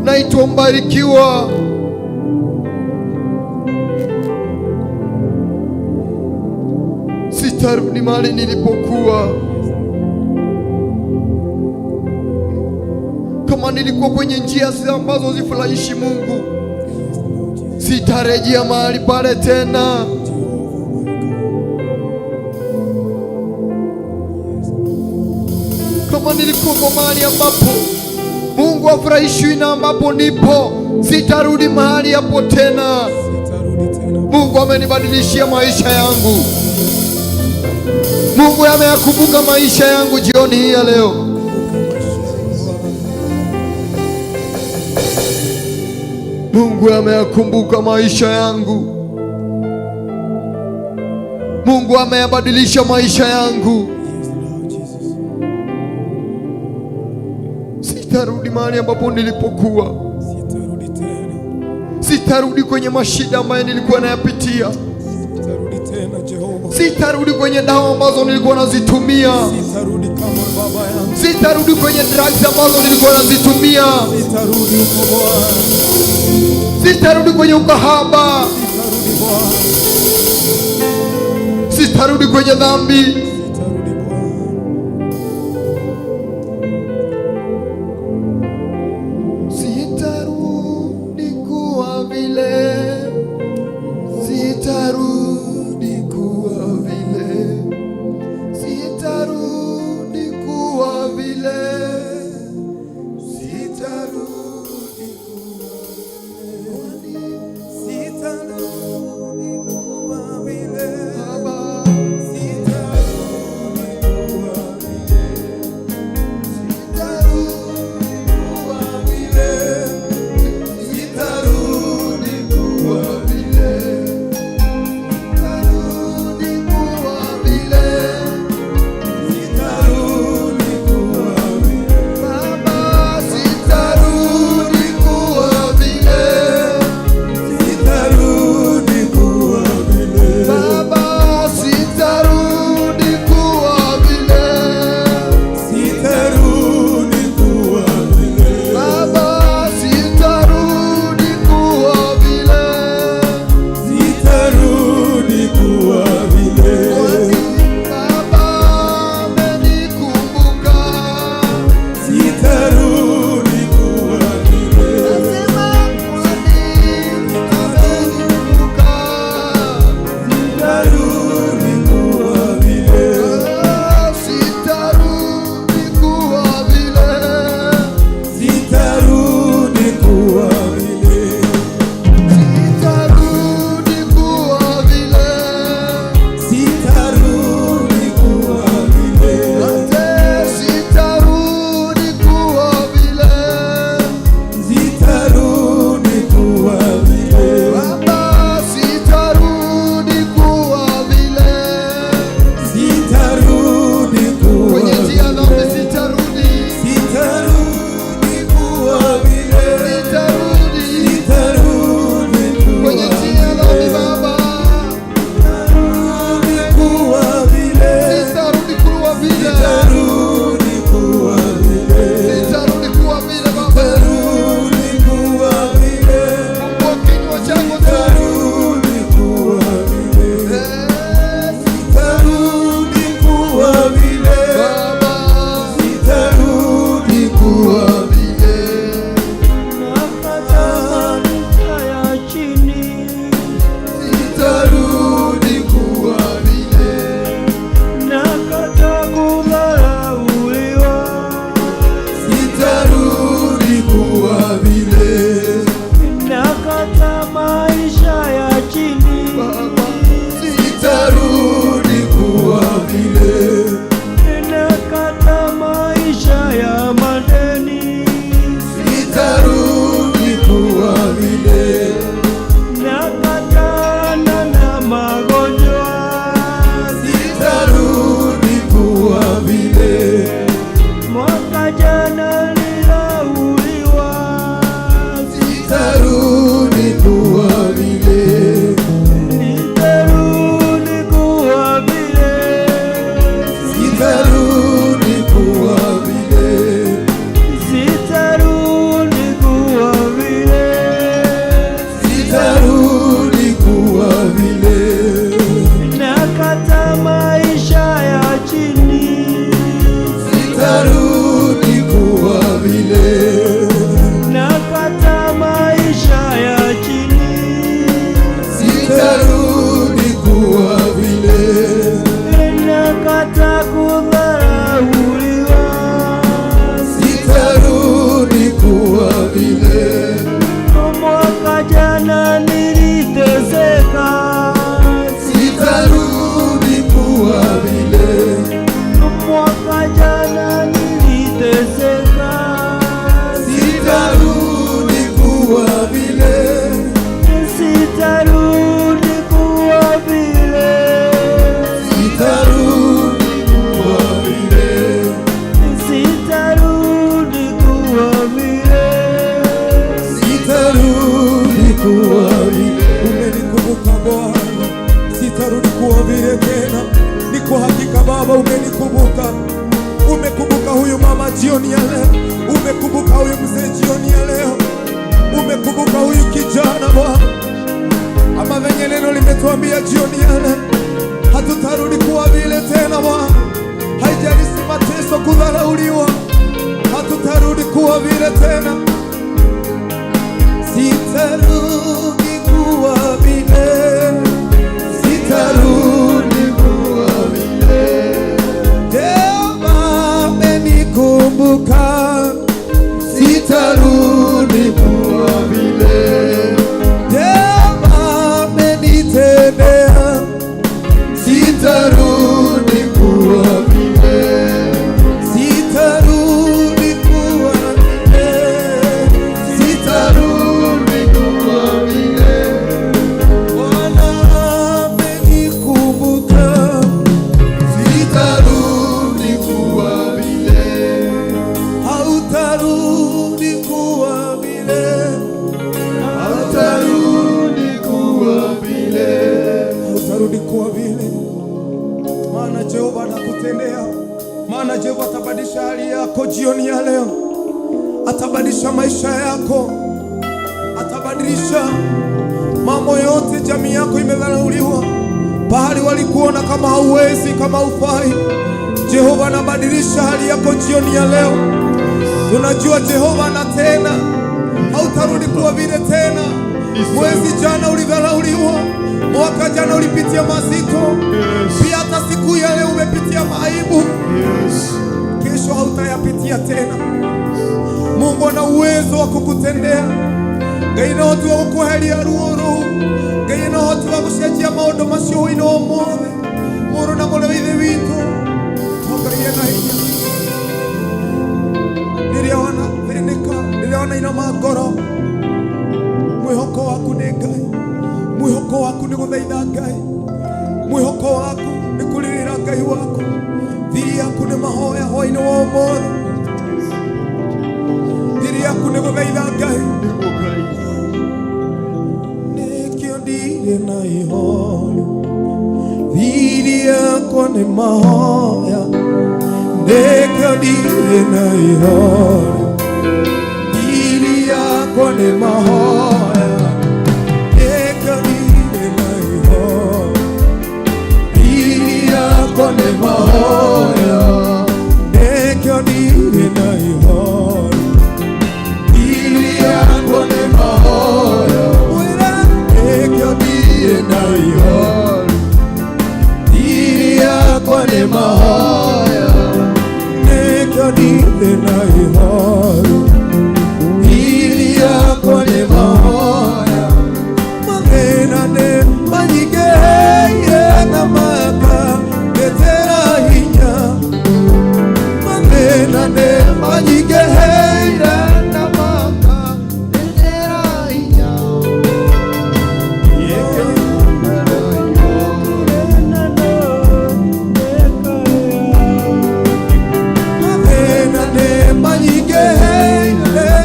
Naitwa mbarikiwa. Sitarudi mahali nilipokuwa. Kama nilikuwa kwenye njia ambazo zifurahishi Mungu, sitarejea mahali pale tena. Kama nilikuwa kwa mahali ambapo Mungu afurahishwi na ambapo nipo, sitarudi mahali hapo tena. Sitarudi tena. Mungu amenibadilishia maisha yangu. Mungu ameyakumbuka maisha yangu jioni hii ya leo. Mungu ameyakumbuka maisha yangu. Mungu ameyabadilisha maisha yangu. Yes, Lord Jesus. Sitarudi mahali ambapo nilipokuwa. Sitarudi tena. Sitarudi kwenye mashida ambayo nilikuwa nayapitia. Sitarudi tena Jehova. Sitarudi kwenye dawa ambazo nilikuwa nazitumia. Sitarudi kamwe Baba yangu. Sitarudi kwenye drugs ambazo nilikuwa nazitumia. Sitarudi huko Bwana. Sitarudi kwenye ukahaba. Sitarudi Bwana. Sitarudi kwenye dhambi. Sitarudi Bwana. vile tena. Ni kwa hakika Baba umenikumbuka. Umekumbuka huyu mama jioni ya leo. Umekumbuka huyu mzee jioni ya leo. Umekumbuka huyu kijana Bwana. Ama venye neno limetuambia jioni ya leo, hatutarudi kuwa vile tena Bwana. Haijalishi mateso, kudharauliwa, hatutarudi kuwa vile tena. Sitarudi kuwa vile, sitarudi kuwa vile. Jehova amenikumbuka, sitarudi kuwa vile. Jehova amenitendea, sitarudi kuwa vile, sitarudi kuwa vile, sitarudi kuwa vile. Bwana amenikumbuka, sitarudi kuwa vile. Hautarudi kuwa vile, hautarudi kuwa vile, hautarudi kuwa vile. Maana Jehova anakutendea, maana Jehova atabadilisha hali yako jioni ya leo, atabadilisha maisha yako, atabadilisha mambo yote. Jamii yako imedharauliwa, pahali walikuona kama hauwezi, kama hufai, Jehova anabadilisha hali yako jioni ya leo. Tunajua Jehova anatenda, hautarudi kuwa vile tena. Mwezi jana ulidharauliwa, mwaka jana ulipitia mazito, pia hata siku ya leo umepitia maibu, kesho hautayapitia tena. Mungu ana uwezo wa kukutendea. Ngai no hoti wa gukuheria ruo ruu, Ngai no hoti wa gucenjia maundu macio ino mothe. Muru na mure ithe witu tongarie na hinya. Riria wana thinika, riria wana inama ngoro, mwihoko waku ni Ngai, mwihoko waku ni guthaitha Ngai, mwihoko waku ni kuririra Ngai waku, thiri yaku ni mahoya hwaini wa umothe, thiri yaku ni guthaitha Ngai. Nikio ndire na ihoru, thiri yakwa ni mahoya, nikio ndire na ihoru, thiri yakwa ni mahoya, nikio ndire na ihoru, thiri yakwa ni mahoya, nikio ndire na ihoru, thiri yakwa ni mahoya, nikio ndire na ihoru, thiri yakwa ni mahoya, nikio ndire na ihoru, thiri yakwa ni mahoya. Mathina ni manyingi na makandetera hinya, mathina ni manyingi na makandetera hinya. Mathina ni manyingi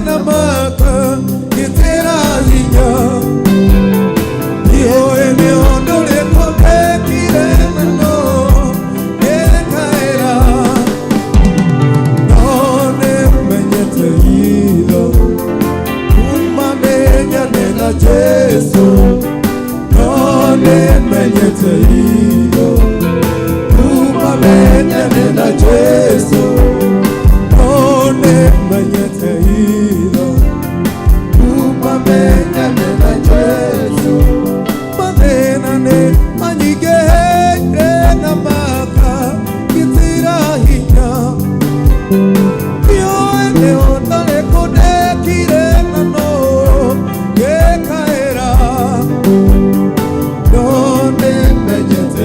na makandetera hinya. Jesu, none menyete iyo, umamenyane na Jesu, none menyete iyo, umamenyane na Jesu. Mathina ni manyingi na makandetera hinya, ioe niho ndari kundekire ng'ano gekaĩra, none menyete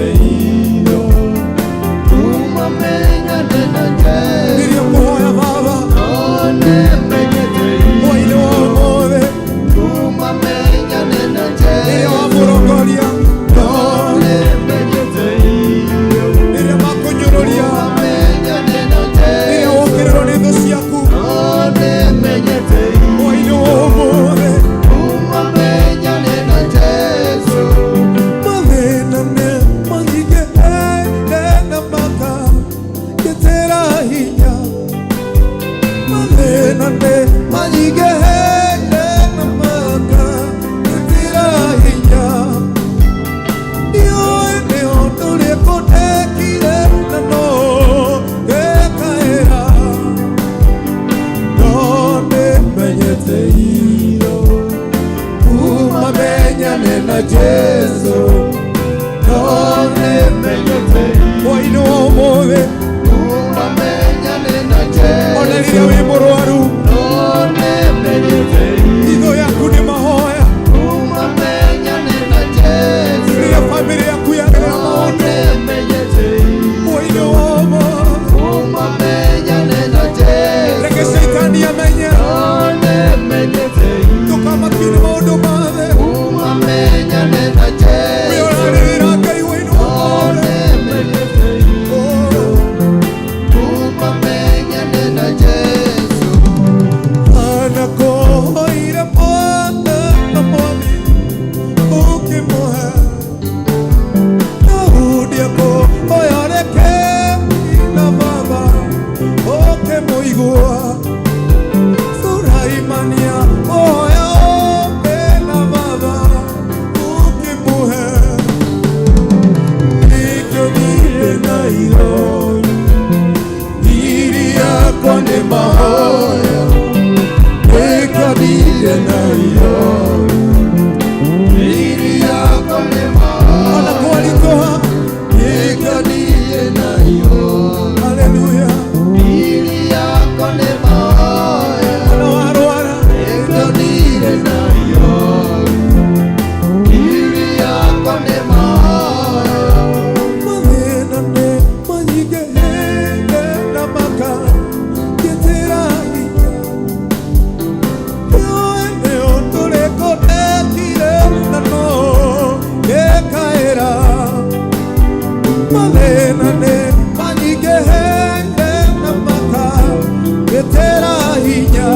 mathĩna nĩ manyingĩhĩte na makagĩtĩra hinya.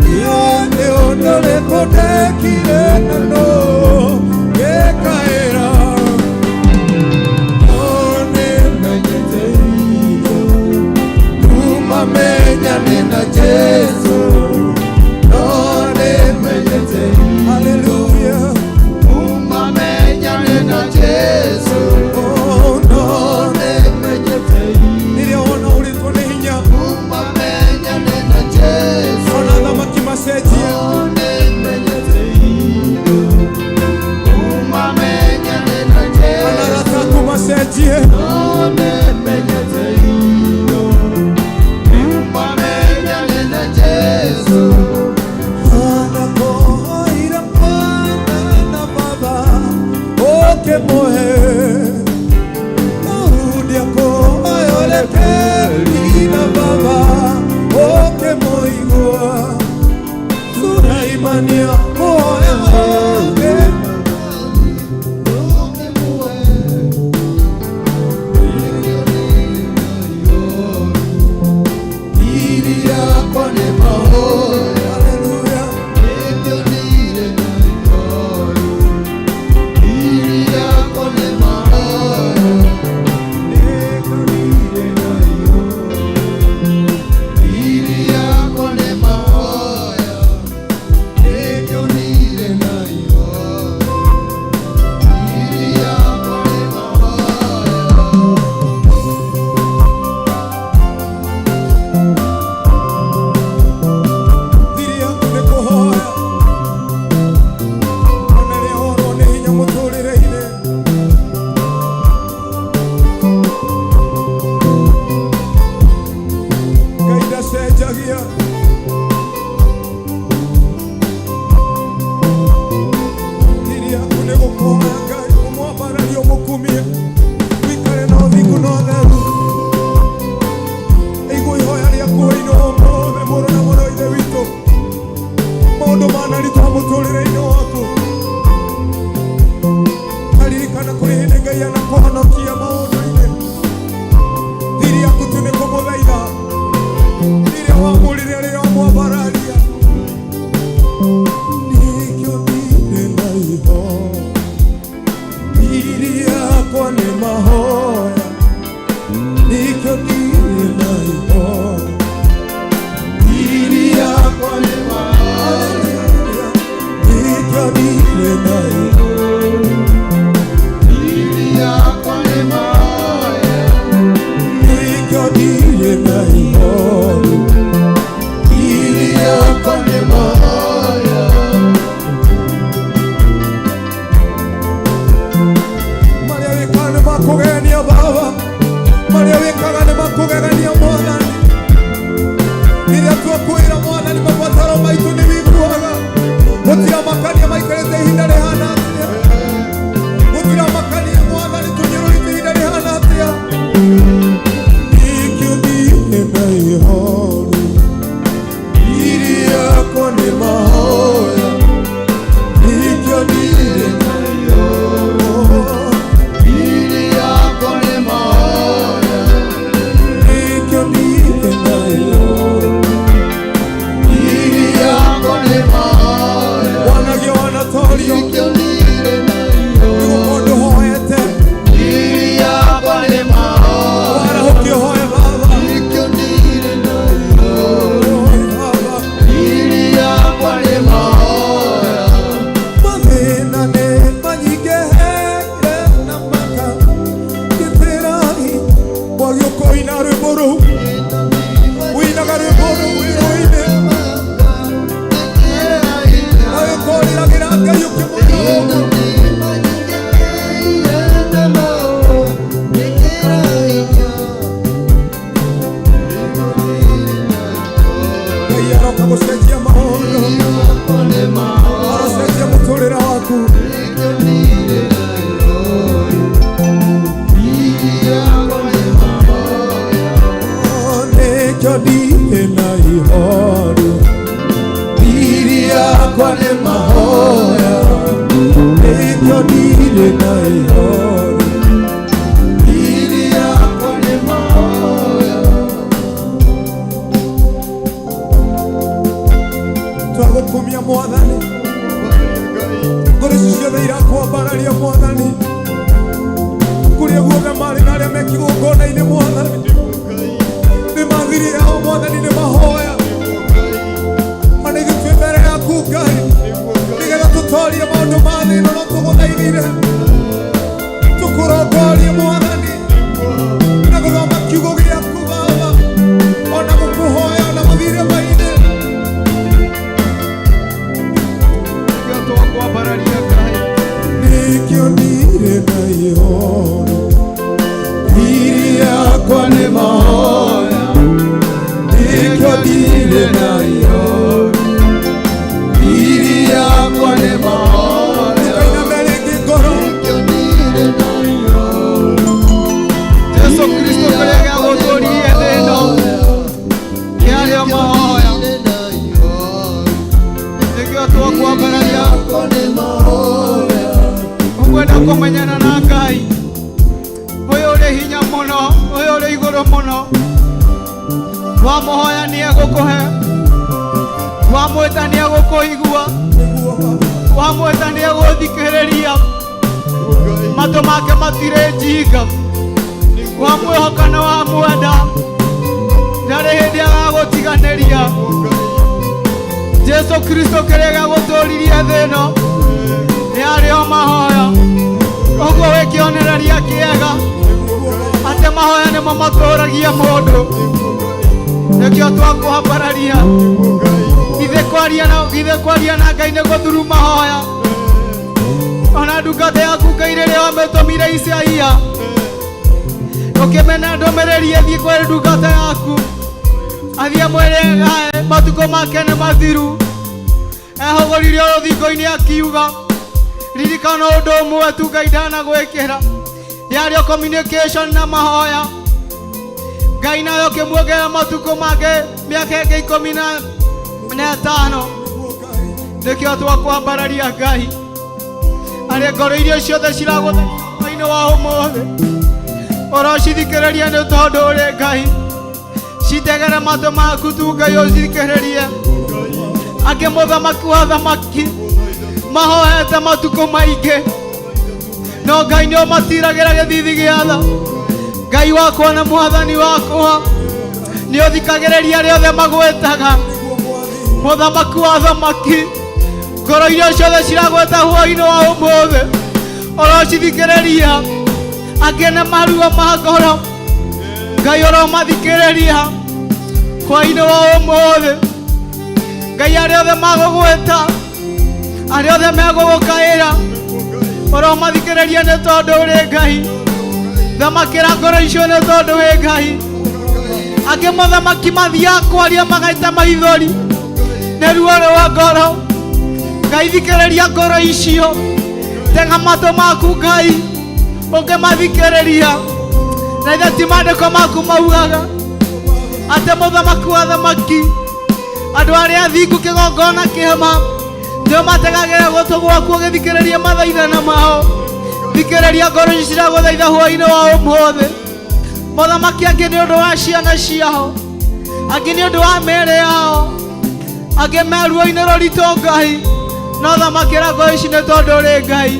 Nĩ ũndũ ũrĩkũ ndekire na no ngĩkaĩra? No nĩmenyete hinya kuma menyane na Jesũ. No nĩmenyete hinya, hallelujah, kuma menyane na Jesũ. Oh no nĩmenyete hinya, niliona ulitwo nĩ hinya kuma menyane na Jesũ. Ona thamaki macenjie. No nĩmenyete hinya kuma menyane na Jesũ. Ona rataku macenjie. No nĩmenyete hinya kuma menyane na Jesũ. Anakohoira Mwana na Baba ũkĩmũhe. Daudi akohorekeri na Baba ũkĩmũigua. Sulaimani akohoya wake ili yako ni mahoya. Hallelujah. Ili yako ni mahoya. Ili yako ni mahoya. ihoro thiri yakwa nĩ mahoya nĩkĩo ndirĩ na ihoro thiri yakwa nĩ mahoya kainame rĩngĩ ngoro nĩkĩo ndirĩ na ihoro Jesu Kristo kũrĩa gĩagũtũũrire thĩ ĩno kĩarĩ o mahoya nĩkĩo twakwambararia ũkwenda kũmenyana na Ngai ũyũ ũrĩ hinya mũno ũyũ ũrĩ igũrũ mũno wamũhoya nĩegũkũhe wamwĩta nĩegũkũigua wamwĩta nĩegũthikĩrĩria matũ make matirĩ njinga wamwĩhoka na wamwenda ndarĩ hĩndĩ agagũtiganĩria Jesu Kristo kĩrĩa gĩagũtũũririe thĩ ĩno nĩarĩ o mahoya ũguo wĩkĩonereria kĩega atĩ mahoya nĩmo matũũragia mũndũ nĩkĩo twakwambararia githĩ kwaria na Ngai nĩ gũthuru mahoya ona ndungata yaku Ngai rĩrĩa wamĩtũmire Isaia ũkĩmena ndũmĩrĩri ĩthiĩ kwĩ ndungata yaku athiĩ mwĩre matukũ make nĩ mathiru ehũgũrire rũthingo-inĩ akiuga ririkana ũndũ ũmwe tu Ngai ndanagwĩkĩra yarĩ communication na mahoya Ngai nayo ũkĩmuongerera matukũ make mĩaka ĩngĩ 15 nĩkĩo twakwambararia Ngai arĩ ngoro iria ciothe ciragũthaitha wa ũmũthĩ ũrocithikĩrĩria nĩ tondũ ũrĩ Ngai citegere matũ maku tu Ngai ũcithikĩrĩrie angĩ mũthamaki wa thamaki mahoete matukũ maingĩ no Ngai nĩ ũmatiragĩra gĩthithi gĩa tha Ngai wakwa na mwathani wakwa nĩ ũthikagĩrĩria rĩothe magwĩtaga mũthamaki wa thamaki ngoro iria ciothe ciragwĩta hwaĩ-inĩ wa ũmũthĩ ũrocithikĩrĩria angĩ nĩ maruo ma ngoro Ngai ũromathikĩrĩria hwaĩ-inĩ wa ũmũthĩ Ngai arĩa othe magũgwĩta arĩa othe megũgũkaĩra ũromathikĩrĩria nĩ tondũ ũrĩ Ngai thamakĩra ngoro icio nĩ tondũ wĩ Ngai angĩ mũthamaki mathiaga kwaria magaita maithori nĩ ruo rwa ngoro Ngai thikĩrĩria ngoro icio tega matũ maku Ngai ũngĩmathikĩrĩria na ithe ti maandĩko maku maugaga atĩ mũthamaki wa thamaki andũ arĩa athingu kĩgongona kĩama nĩo mategagĩra gũtũ gwaku ũgĩthikĩrĩria mathaithana mao thikĩrĩria ngoro ici ciragũthaitha hwaĩ-inĩ wa ũmũthĩ mũthamaki angĩ nĩ ũndũ wa ciana ciao angĩ nĩ ũndũ wa mĩĩrĩ yao angĩ meruo-inĩ rũritũ Ngai no thamakĩra ngoro ici nĩ tondũ ũrĩ Ngai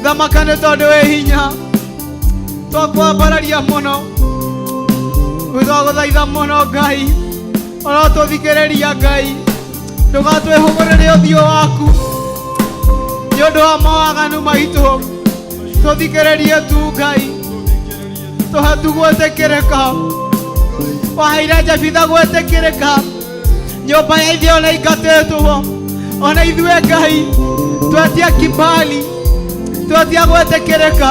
thamaka nĩ tondũ wĩ hinya twakwambararia mũno gwĩtwagũthaitha mũno Ngai ũrotũthikĩrĩria Ngai ndũgatwĩhũgũrĩre ũthiũ waku nĩ ũndũ wa mawaganu maitũ tũthikĩrĩrie tu Ngai tũhe tu gwĩtĩkĩrĩka waheire Jefitha gwĩtĩkĩrĩka nyũmba ya ithe ona ingatĩtwo ona ithuĩ Ngai twetia kibali twetia gwĩtĩkĩrĩka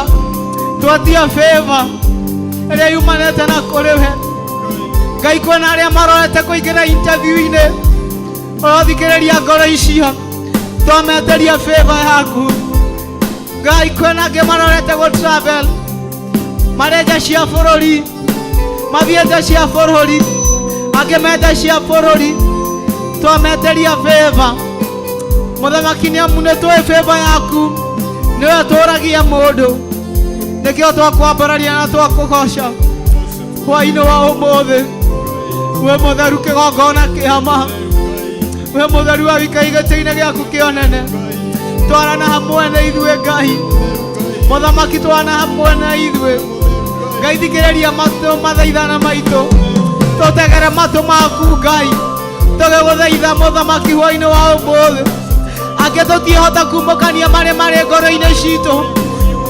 twetia favor ĩrĩa yumanĩte na kũrĩ we Ngai kwĩna arĩa marorete kũingĩra interview-inĩ ũrothikĩrĩria ngoro icio twameteria favor yaku Ngai kwĩna angĩ marorete gũ travel marenja cia bũrũri mathiĩte cia bũrũri angĩ mete cia bũrũri twameteria favor mũthamaki nĩ amu nĩ tũĩ favor yaku nĩwe tũũragia mũndũ nĩkĩo twakwambararia na twakũgoca hwaĩ-inĩ wa ũmũthĩ wĩ mũtheru kĩgongona kĩama wĩ mũtheru wa gĩkai gĩtĩ-inĩ gĩaku kĩonene twarana hamwe na ithuĩ Ngai mũthamaki twarana hamwe na ithuĩ Ngai thikĩrĩria matũ mathaithana maitũ tũtegere matũ maku Ngai tũgĩgũthaitha mũthamaki hwaĩ-inĩ wa ũmũthĩ angĩ tũtiĩhota kumũkania marĩ ngoro-inĩ citũ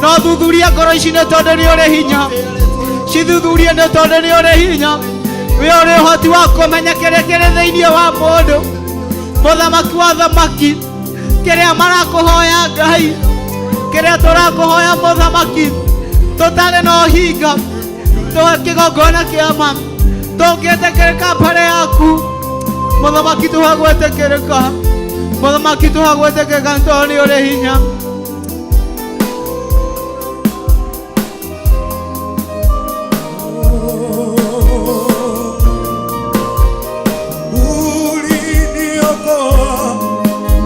no thuthuria ngoro ici nĩ tondũ nĩ ũrĩ hinya cithuthurie nĩ tondũ nĩ ũrĩ hinya wĩ ũrĩ ũhoti wa kũmenya kĩrĩa kĩrĩ thĩinĩ wa mũndũ mũthamaki wa thamaki kĩrĩa marakũhoya Ngai Kiria turakuhoya Muthamaki tutari na hinga tuhe kigongona kiama tungietekereka mbere yaku Muthamaki tuhe gwetekereka Muthamaki tuhe gwetekereka tondu ni uri hinya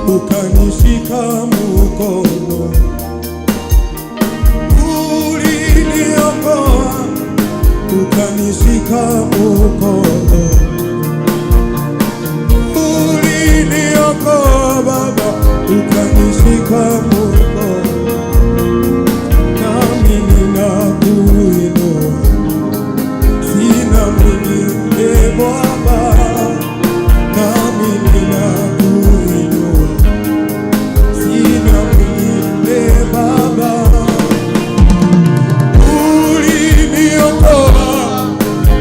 ukanishika mkono, uliniokoa ukanishika mkono, uliniokoa Baba ukanishika mkono, nami ninakuinua, sina mwingine Baba, nami ninakuinua, sina mwingine Baba, uliniokoa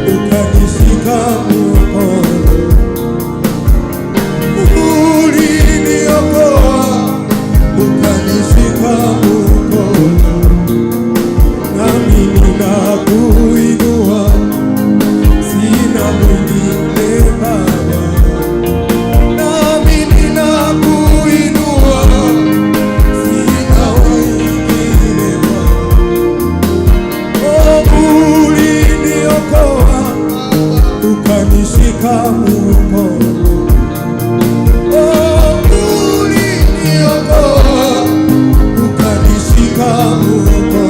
ukanishika mkono, uliniokoa ukanishika mkono, nami ninakuinua, sina mwingine Baba, nami ninakuinua, sina mwingine Baba. Oh, uliniokoa ukanishika mkono, oh, uliniokoa ukanishika mkono,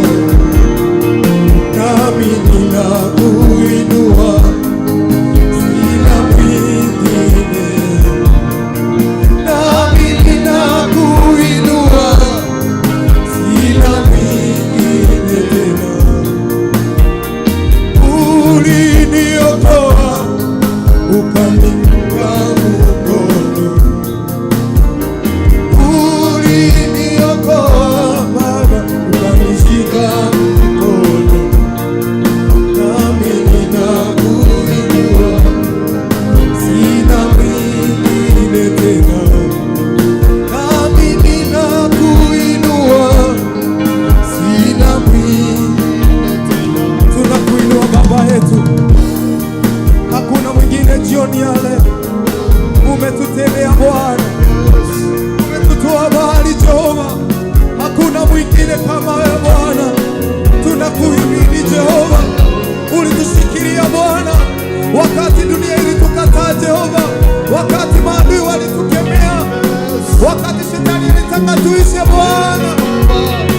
nami ninakuinua, sina mwingine, nami ninakuinua, sina mwingine tena. Uliniokoa ukanishika mkono, uliniokoa Baba ukanishika mkono, nami ninakuinua, sina mwingine tena, nami ninakuinua, sina mwingine tena. Tunakuinua Baba yetu, hakuna mwingine jioni ya leo. Umetutendea Bwana, umetutoa mbali Jehova, hakuna mwingine kama wewe Bwana. Tunakuhimidi Jehova, ulitushikilia Bwana wakati dunia ilitukataa Jehova, wakati maadui walitukemea, wakati shetani alitaka tuishe Bwana,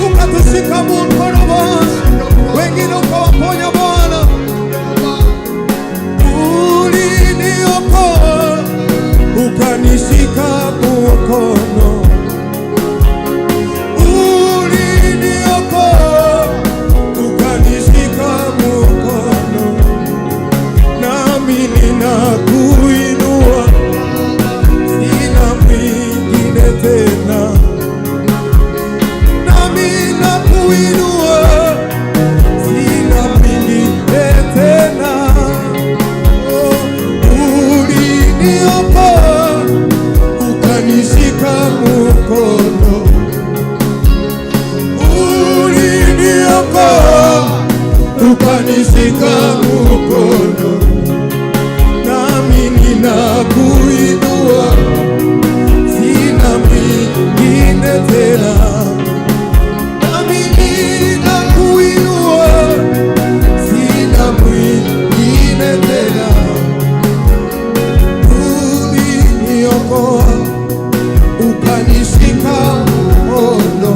ukatushika mkono Bwana, wengine ukawaponya Bwana. Uliniokoa ukanishika mkono, uliniokoa ukanishika mkono, nami ninakuinua, sina mwingine tena, nami ninakuinua, sina mwingine tena. Uliniokoa ukanishika mkono, uliniokoa ukanishika mkono, nami ninakuinua, sina mwingine tena, nami ninakuinua, sina mwingine tena. Uliniokoa ukanishika mkono,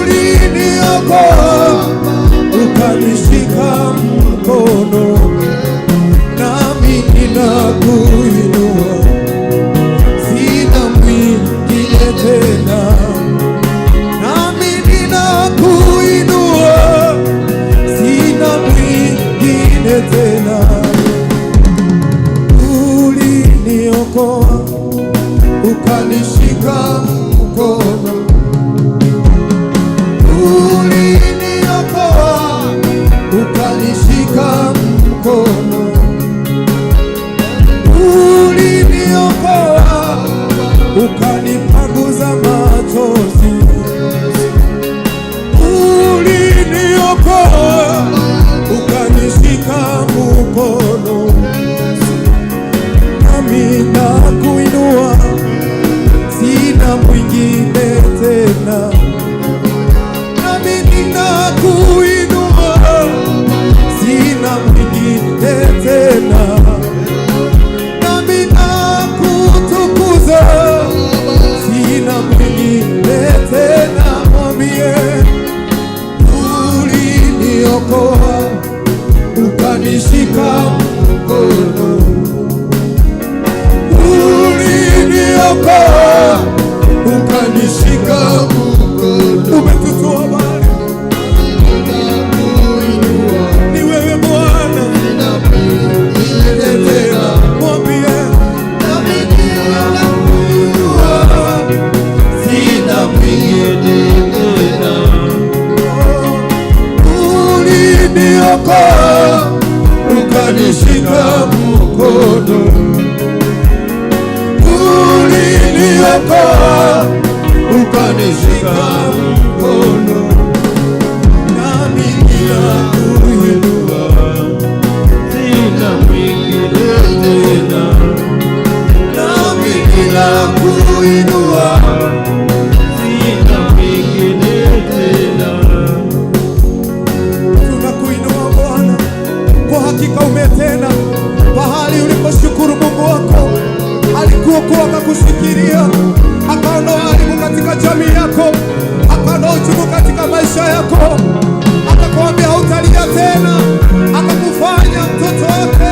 uliniokoa ukanishika mkono, nami ninakuinua, sina mwingine tena, nami ninakuinua, sina mwingine tena. Uliniokoa ukanishika mkono, uliniokoa ukanishika mkono, uliniokoa ukanipanguza machozi. uliniokoa ukanishika mkono, uliniokoa ukanishika mkono, umetutoa mbali. Ni wewe Bwana, tena mwambie nami ninakuinua, sina mwingine tena. Uliniokoa ukanishika mkono, uliniokoa ukanishika mkono, nami ninakuinua, sina mwingine tena. Nami ninakuinua, sina mwingine tena. Tunakuinua Bwana, kwa hakika umetenda. Pahali uliposhukuru Mungu wako alikuokoa, akakushikilia, akaondoa aibu katika jamii yako, akaondoa uchungu katika maisha yako, akakwambia hautalia tena, akakufanya mtoto wake.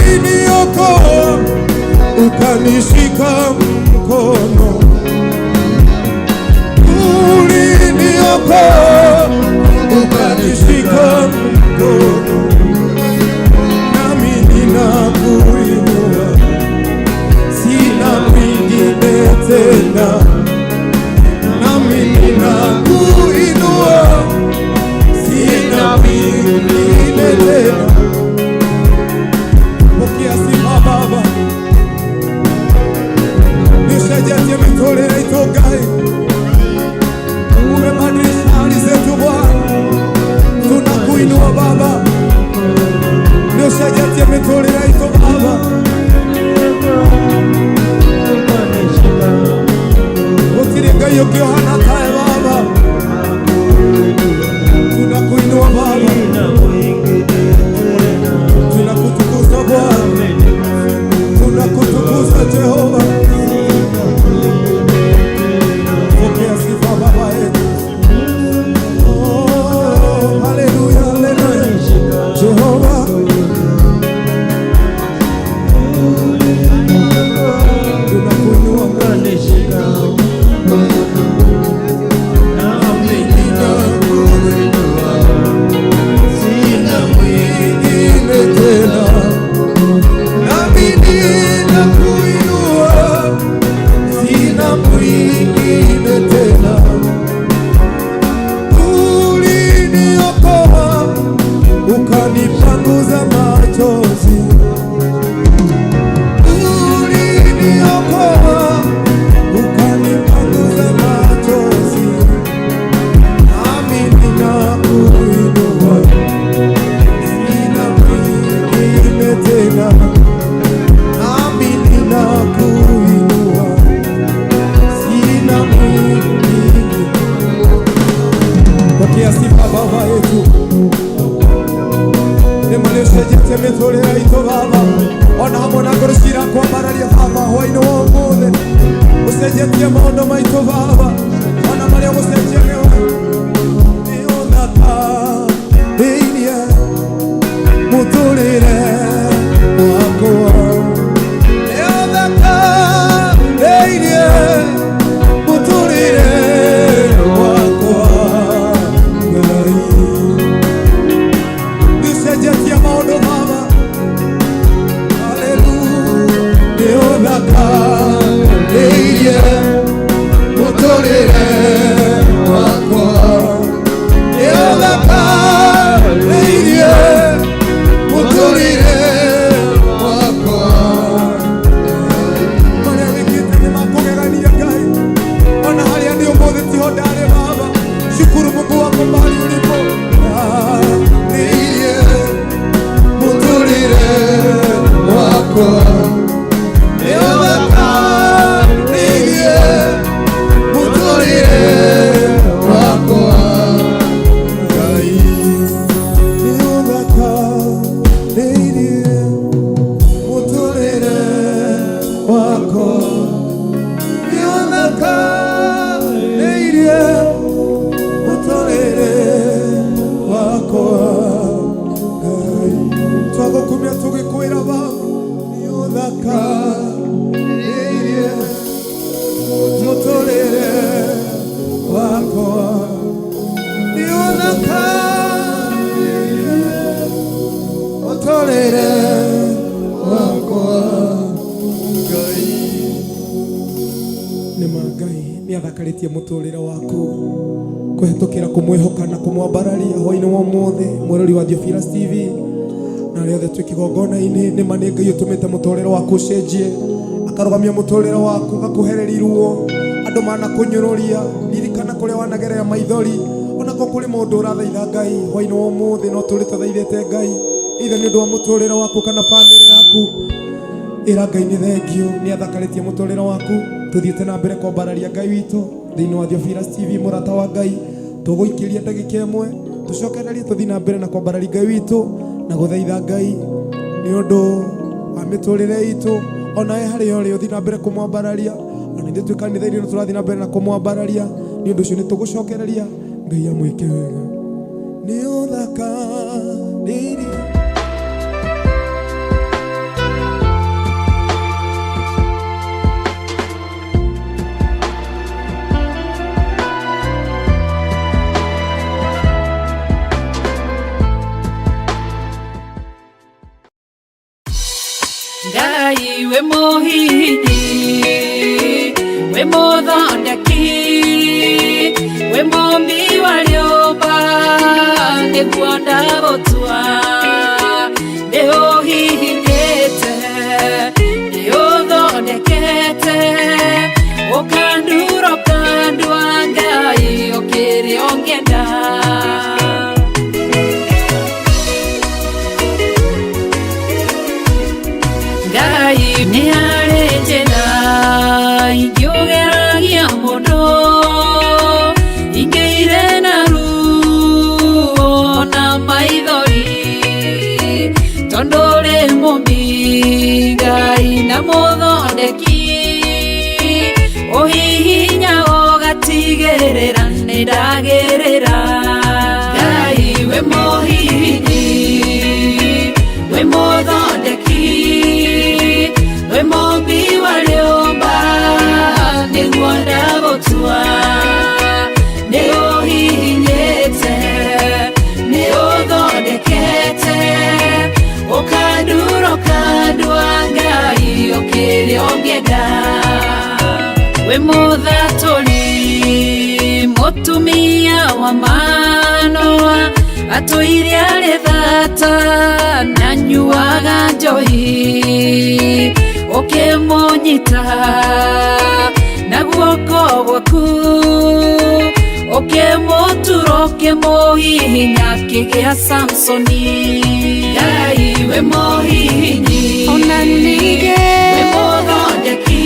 Uliniokoa ukanishika mkono, uliniokoa ukanishika mkono, nami ninakuinua, sina mwingine tena. Nami ninakuinua, sina mwingine tena. Pokea sifa Baba, nishajaje mitolea itogai, umebadilisha hali zetu Bwana, tunakuinua Baba, nishajaje mitolea ito Baba, utiringa yoke hana tae Baba, tunakuinua Baba, tunakutukuza Bwana, tunakutukuza Jehova. Pokea sifa Baba yetu. Oh, haleluya, haleluya. Jehova, tunakuinua Bwana. Nami ninakuinua, sina mwingine tena. Nami ninakuinua, sina mwingine tena. Uliniokoa ukanipanguza machozi, uliniokoa ukanipanguza machozi, nami ninakuinua, sina mwingine tena. Nami ninakuinua, sina mwingine. Pokea sifa Baba yetu. Nimalesheje metolea ito Baba, ona hamona kurushira kwa baralia Baba, hoino womode usejetie maondo maito Baba, ona malia usejemewa niona ta inia mutulire wako, niona ta inia mutulire wako ngai, nisejetie maondo Baba, haleluya, niona ta inia mutulire wako, niona ta inia mutulire wako. Maria wikite ni makongegania Ngai, ona haria ndi umuthi tiho ndari Baba, shukuru Mungu wako mbali ulipo. Iye mutulire wako, niona iye mutulire wako Ngai, niona iye mutulire wako, niona nĩ athakarĩtie mũtũrĩre waku kũhetũkĩra kũmwĩhoka na kũmwambararia hwainĩ wa ũmũthĩ mwĩrori wa Theophilus TV na arĩa othe twĩ kĩgongona-inĩ nĩ ma nĩ Ngai ũtũmĩte mũtũrĩre waku ũcenjie akarũgamia mũtũrĩre waku gakũhereri ruo andũ manakũnyũrũria ririkana kũrĩa wanagerera maithori onako kũrĩ mũndũ ũrathaitha Ngai hwainĩ wa ũmũthĩ no tũrĩ tũthaithĩte Ngai ithe nĩ ũndũ wa mũtũrĩre waku kana bamĩrĩ yaku ĩra Ngai nĩ thengio nĩ athakarĩtie mũtũrĩre waku tuthiĩte na mbere kwambararia Ngai witũ thĩinĩ wa Theophilus TV mũrata wa Ngai tũgũikĩria ndagĩka ĩmwe tũcokererie tũthiĩ na mbere na kwambararia Ngai witũ na gũthaitha Ngai nĩ ũndũ wa mĩtũrĩre itũ onawe harĩa ũrĩ ũthiĩ na mbere kũmwambararia ona ithuĩ twĩ kanitha-inĩ no tũrathiĩ na mbere na kũmwambararia nĩ ũndũ ũcio nĩ tũgũcokereria Ngai amwĩke wega nĩ ũthakarĩrie Ngai we mũhihi we mũthondeki we mũmbi wa rĩũmba nĩguo ndagũtua nĩ ũhihithĩte nĩ ũthondekete ũkandura ũkandua Ngai ũkĩrĩa ũngĩenda Ngai nĩ harĩ njĩra ingĩũgeragia mũndũ ingĩire na ruo na maithori tondũ ũrĩ mũmbi Ngai na mũthondeki ũhihinya ũgatigĩrĩra nĩ ndagĩrĩra Ngai we mũhihinyi we mũthondeki we mũmbi wa rĩũmba nĩguo ndagũtua nĩ ũhihinyĩte nĩ ũthondekete ũkandura ũkandua Ngai ũkĩrĩa ũngĩenda we mũthatũri mũtumia wa Manoa atũire arĩ thata na nyuaga njohi ũkĩmũnyita na guoko gwaku ũkĩmũtura ũkĩmũhihinya kĩgĩa Samsoni Ngai we mũhihinyi ona ningĩ we mũthondeki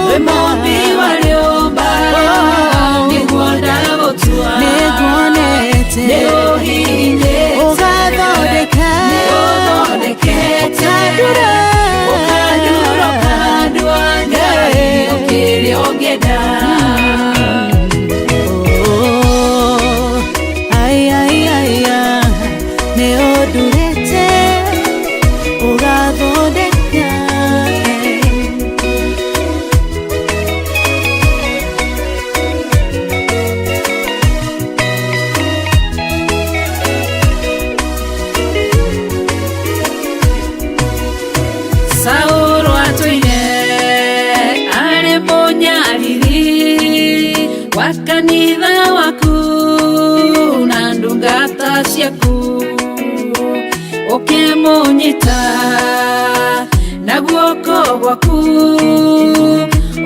we mũmbi wa rĩũmba nĩguo ndagũtua nĩ ũhihinyĩte nĩ ũthondekete ũkandura ũkandua Ngai ũkĩrĩa ũngĩenda nĩ ũndurĩte ũgathondeka Saũlũ atũire arĩ mũnyariri wa kanitha waku na ndungata ciaku ũkĩmũnyita na guoko gwaku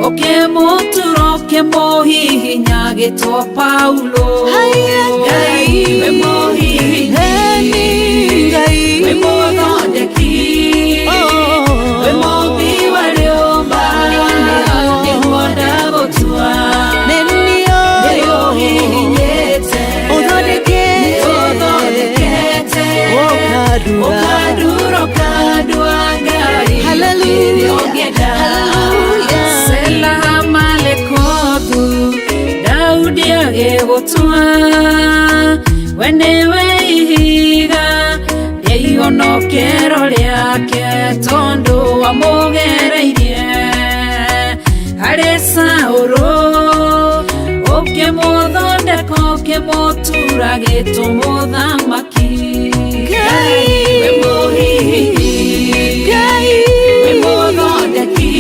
ũkĩmũtura ũkĩmũhihinya gĩtwo Paulo Ngai we mũhihinyi we mũthondeki we mũmbi wa rĩũmba nĩguo ndagũtua nĩ ũhihinyĩte ũthondekete ũkandura ũkandua Ngai ũkĩrĩa ũngĩenda Selaha malekothu Daudi agĩgũtua we nĩwe ihiga rĩa ihonokero rĩake tondũ wamũgereirie harĩ Saũlũ ũkĩmũthondeka ũkĩmũtura gĩtwo mũthamaki Ngai we mũhihinyi we mũthondeki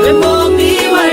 we mũmbi wa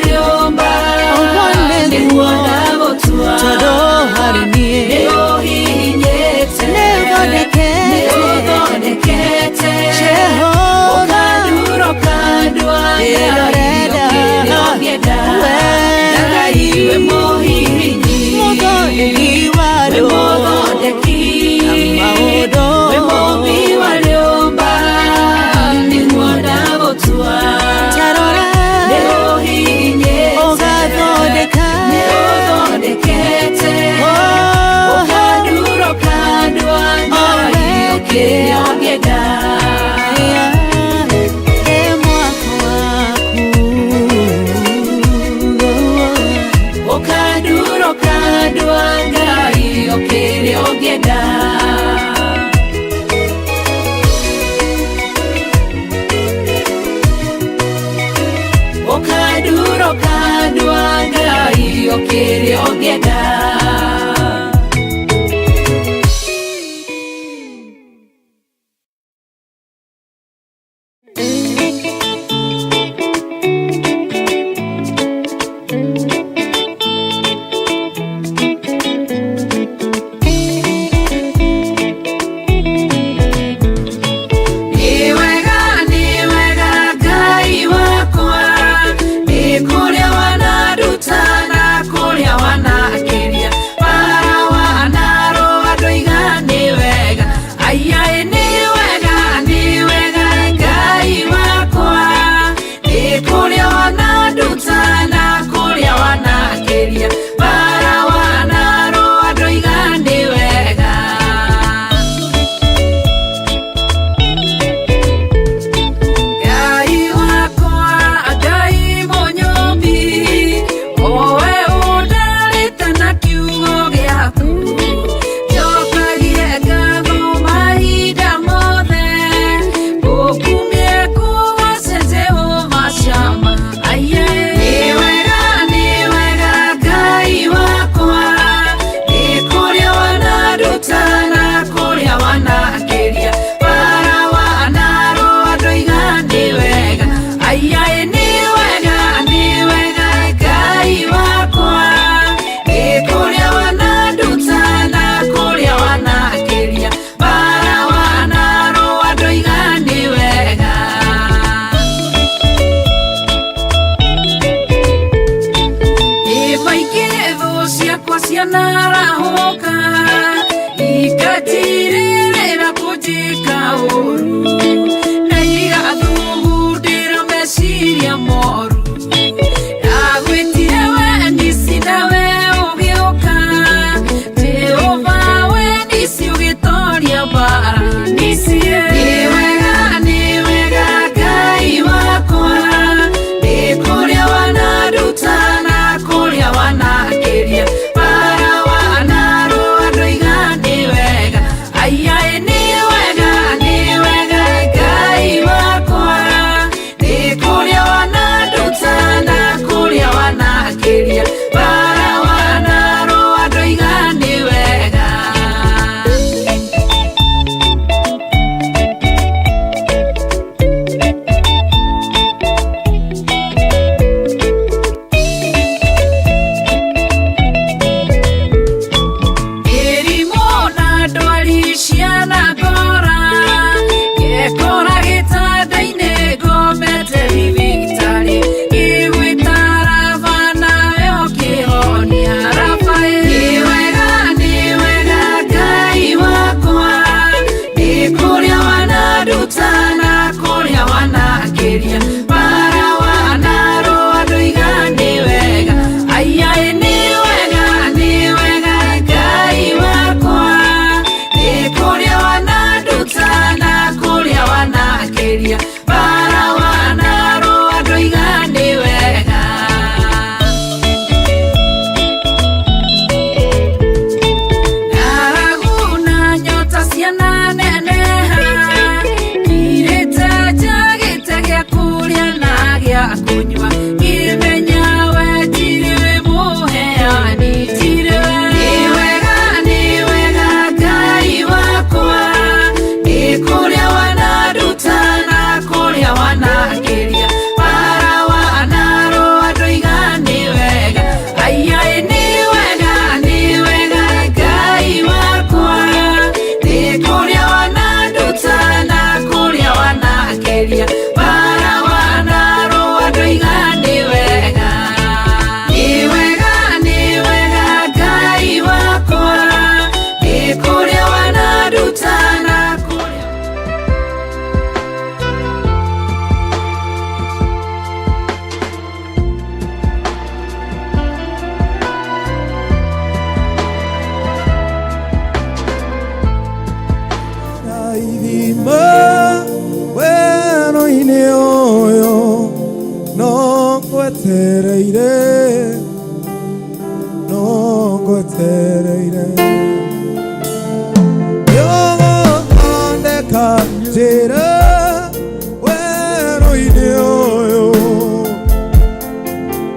Wendo wa Ngai okire ogenda.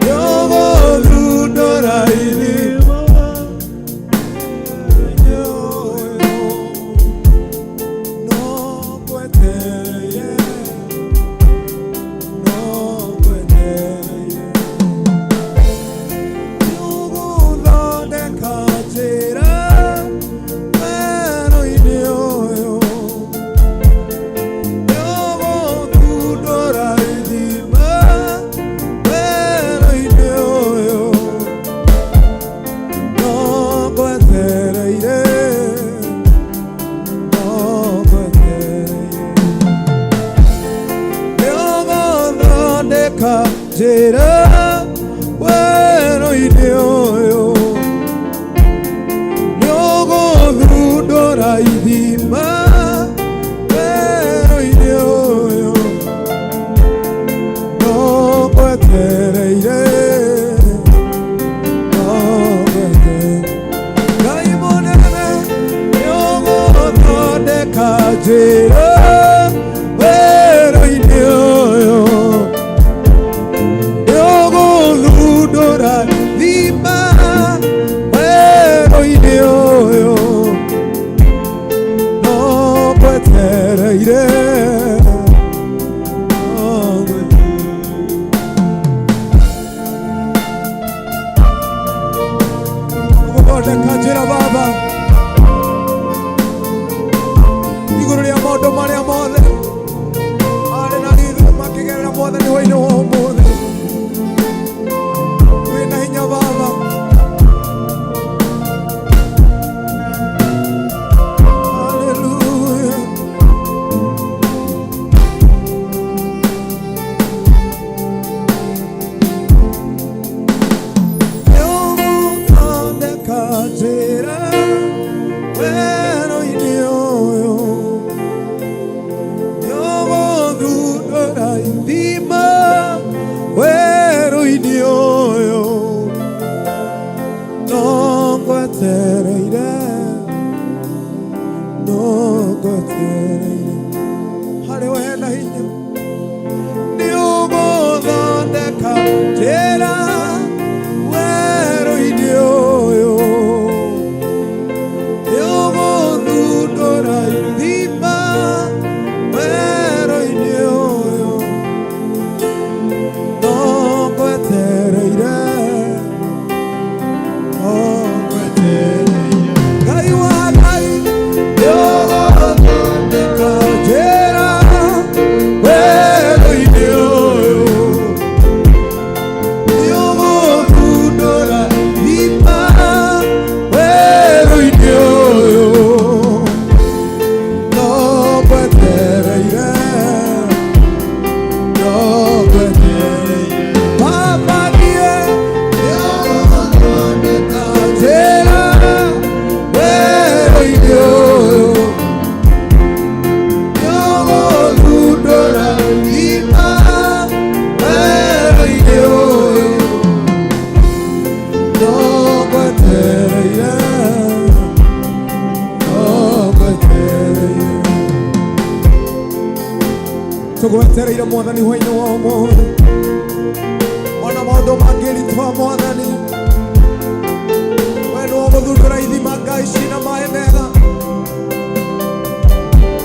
Yo ũgũthondeka njĩra werũ-inĩ ũyũ, nĩ ũgũthundũra ithima werũ-inĩ ũyũ, no ngwetereire, no ngwetereire. Ngai mũnene nĩ ũgũthondeka njĩra werũ-inĩ ũyũ, nĩ ũgũthundũra ithima werũ-inĩ ũyũ, no ngwetereire, no ngwetereire. Ũgũthondeka njĩra Baba igũrũ rĩa maũndũ marĩa mothe arĩ na rithi makĩgerera Mwathani hwaĩ-inĩ wa ũmũthĩ. Wĩna hinya Baba, haleluya. Nĩ ũgũthondeka njĩra werũ-inĩ ũyũ, nĩ ũgũthundũra ithima werũ-inĩ ũyũ, no ngwetereire, no ngwetereire. Harĩ we hena hinya. Nĩ ũgũthondeka njĩra werũ-inĩ ũyũ, nĩ ũgũthundũra ithima werũ-inĩ ũyũ, no ngwetereire, no ngwetereire. Ngai wa Ngai nĩ ũgũthondeka njĩra werũ-inĩ ũyũ, nĩ ũgũthundũra ithima werũ-inĩ ũyũ, no ngwetereire, no ngwetereire. Baba niĩ nĩ ũgũthondeka njĩra werũ-inĩ ũyũ, nĩ ũgũthundũra ithima werũ-inĩ ũyũ, no ngwetereire, no ngwetereire. Tũgwetereire Mwathani hwaĩ-inĩ wa ũmũthĩ, ona maũndũ mangĩritũha Mwathani, we nĩ ũgũthundũra ithima Ngai cina maĩ mega.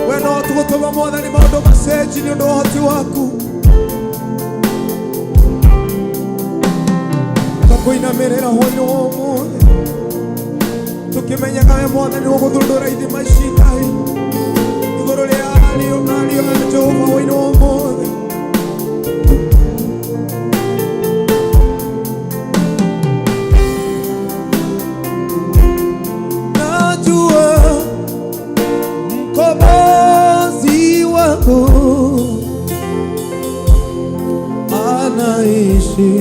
We no tũgũtũma Mwathani maũndũ macenji nĩ ũndũ wa ũhoti waku. Tũkũinamĩrĩra hwaĩ-inĩ wa ũmũthĩ, tũkĩmenyaga we Mwathani nĩ ũgũthundũra ithima ici Ngai igũrũ rĩa ariũ na Jehova hwaĩ-inĩ wa ũmũthĩ. Najua mkombozi wangu anaishi,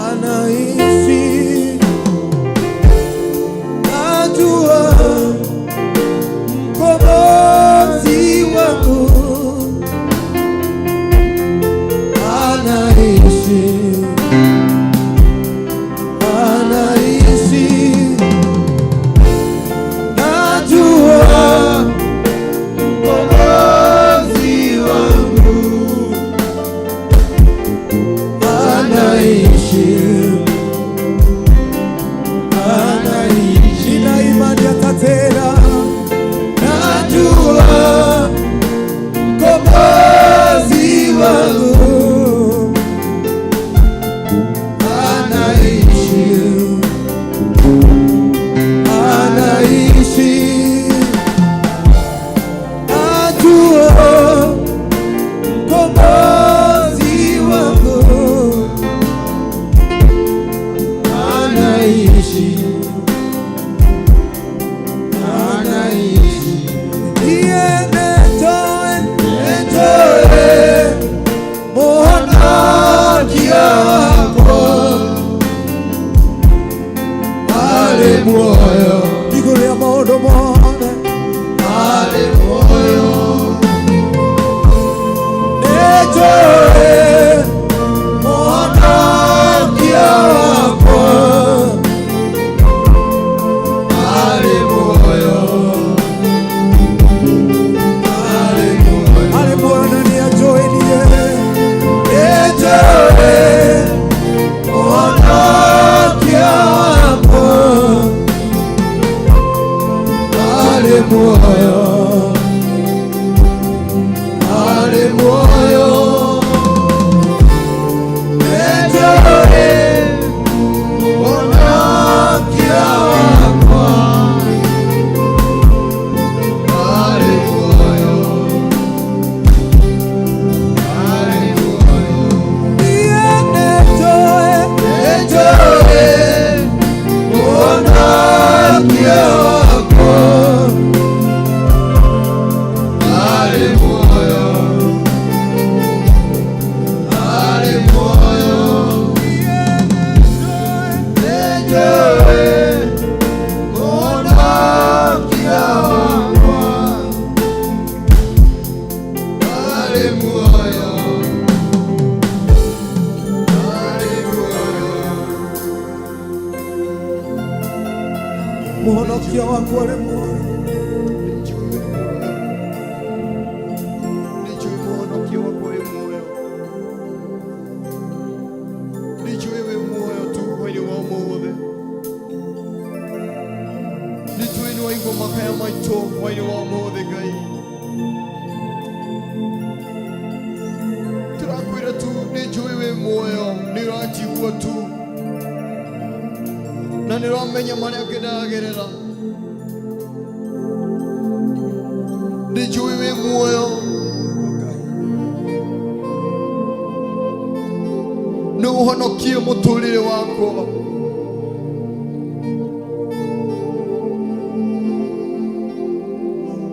anaishi. Najua mkombozi wangu anaishi, anaishi. Najua mkombozi wangu Muhonokia wako ari muoyo. Nijue muhonokia wako ari muoyo. Nijue we muoyo tu hwaini wa ũmũthĩ. Nijue nĩ waigua makaya maitũ hwaini wa ũmũthĩ Ngai. Tũrakwĩra tu nijue we muoyo, nĩ ũranjigua tu na nĩ ũramenya marĩa ngĩragerera. Nijue we muoyo, nĩ ũhonokie mũtũrĩre wakwa.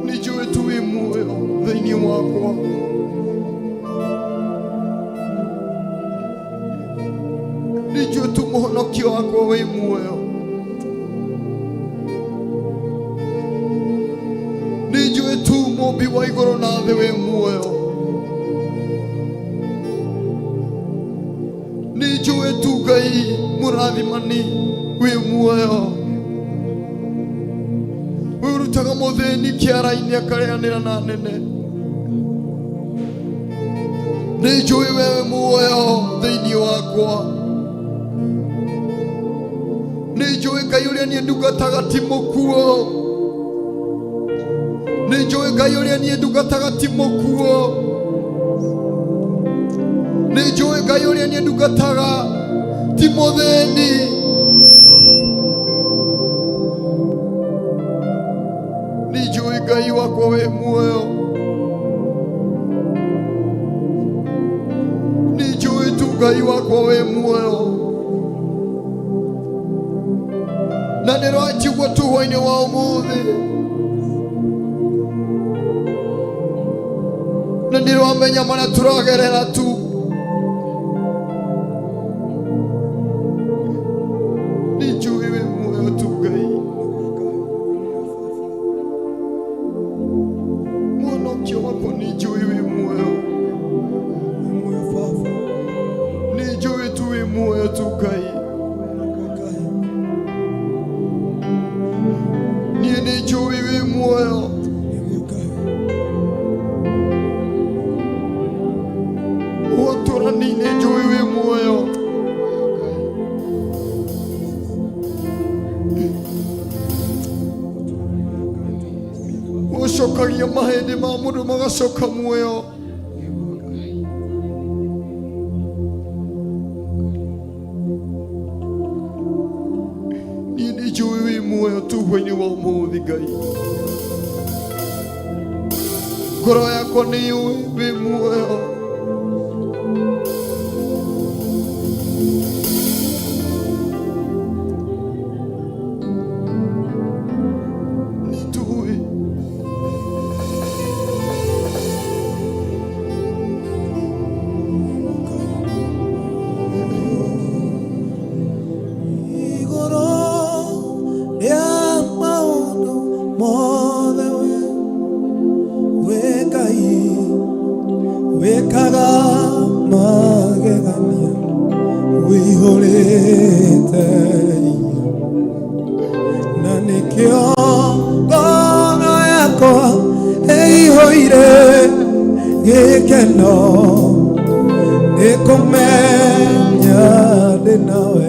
Nijue tu we muoyo thĩinĩ wakwa. Nijue tu mũhonokia wakwa we muoyo. Nijue tu mũmbi wa igũrũ na thĩ we muoyo. Nijue tu Ngai mũrathimani we muoyo. We ũrutaga mũthĩni kĩara-inĩ akarĩanĩra na nene. Nijue we muoyo thĩinĩ wakwa. Nijue Ngai ũrĩa niĩ ndungataga ti mũkuo. Nijue Ngai ũrĩa niĩ ndungataga ti mũkuo. Nijue Ngai ũrĩa niĩ ndungataga ti mũthĩni. Nijue Ngai wakwa we muoyo. Nijue tu Ngai wakwa we muoyo. Na nĩranjigua tu hwainĩ wa ũmũthĩ. Na nĩramenya marĩa tũragerera tu. Nijue we muoyo tu Ngai. Mũhonokia wakwa nijue we muoyo. Nijue tu we muoyo tu Ngai. Niĩ nijue we muoyo. Ũtũrani nijue we muoyo. Ũcokagia mahĩndĩ ma mũndũ magacoka muoyo. Niĩ nijue we muoyo tu hwainĩ wa ũmũthĩ Ngai. Ngoro yakwa nĩyũĩ we muoyo. Wekaga magegania wĩihũrĩte na nĩkĩo ngoro yakwa ĩihũire gĩkeno nĩkũmenya ndĩ nawe.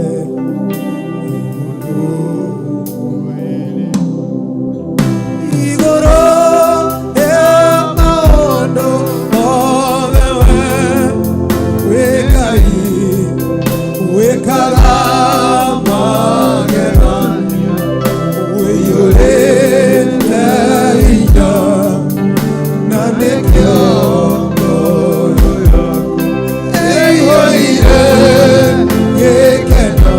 Yeah.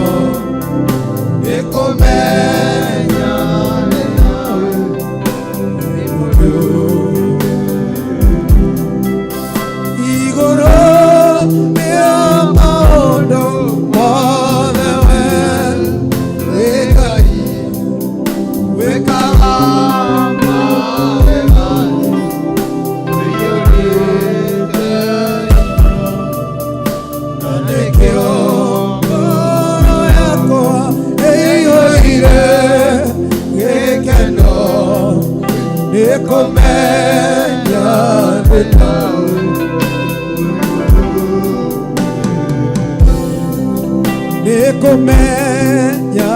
nikumenya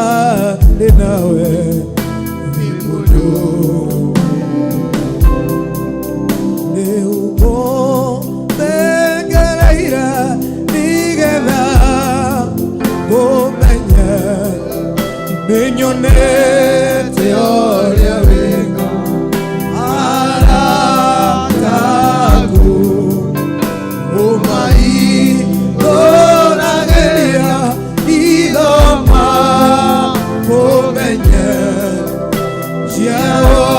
ninawe imudu neumo bengereira nigetha kumenya ninyonete oria wega arataku umai orageria idoma kumenya ciao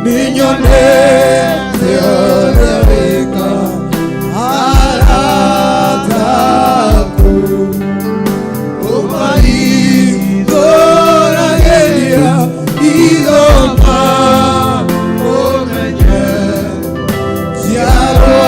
ninyonete oria wega arataku umai orageria idoma kumenya ciao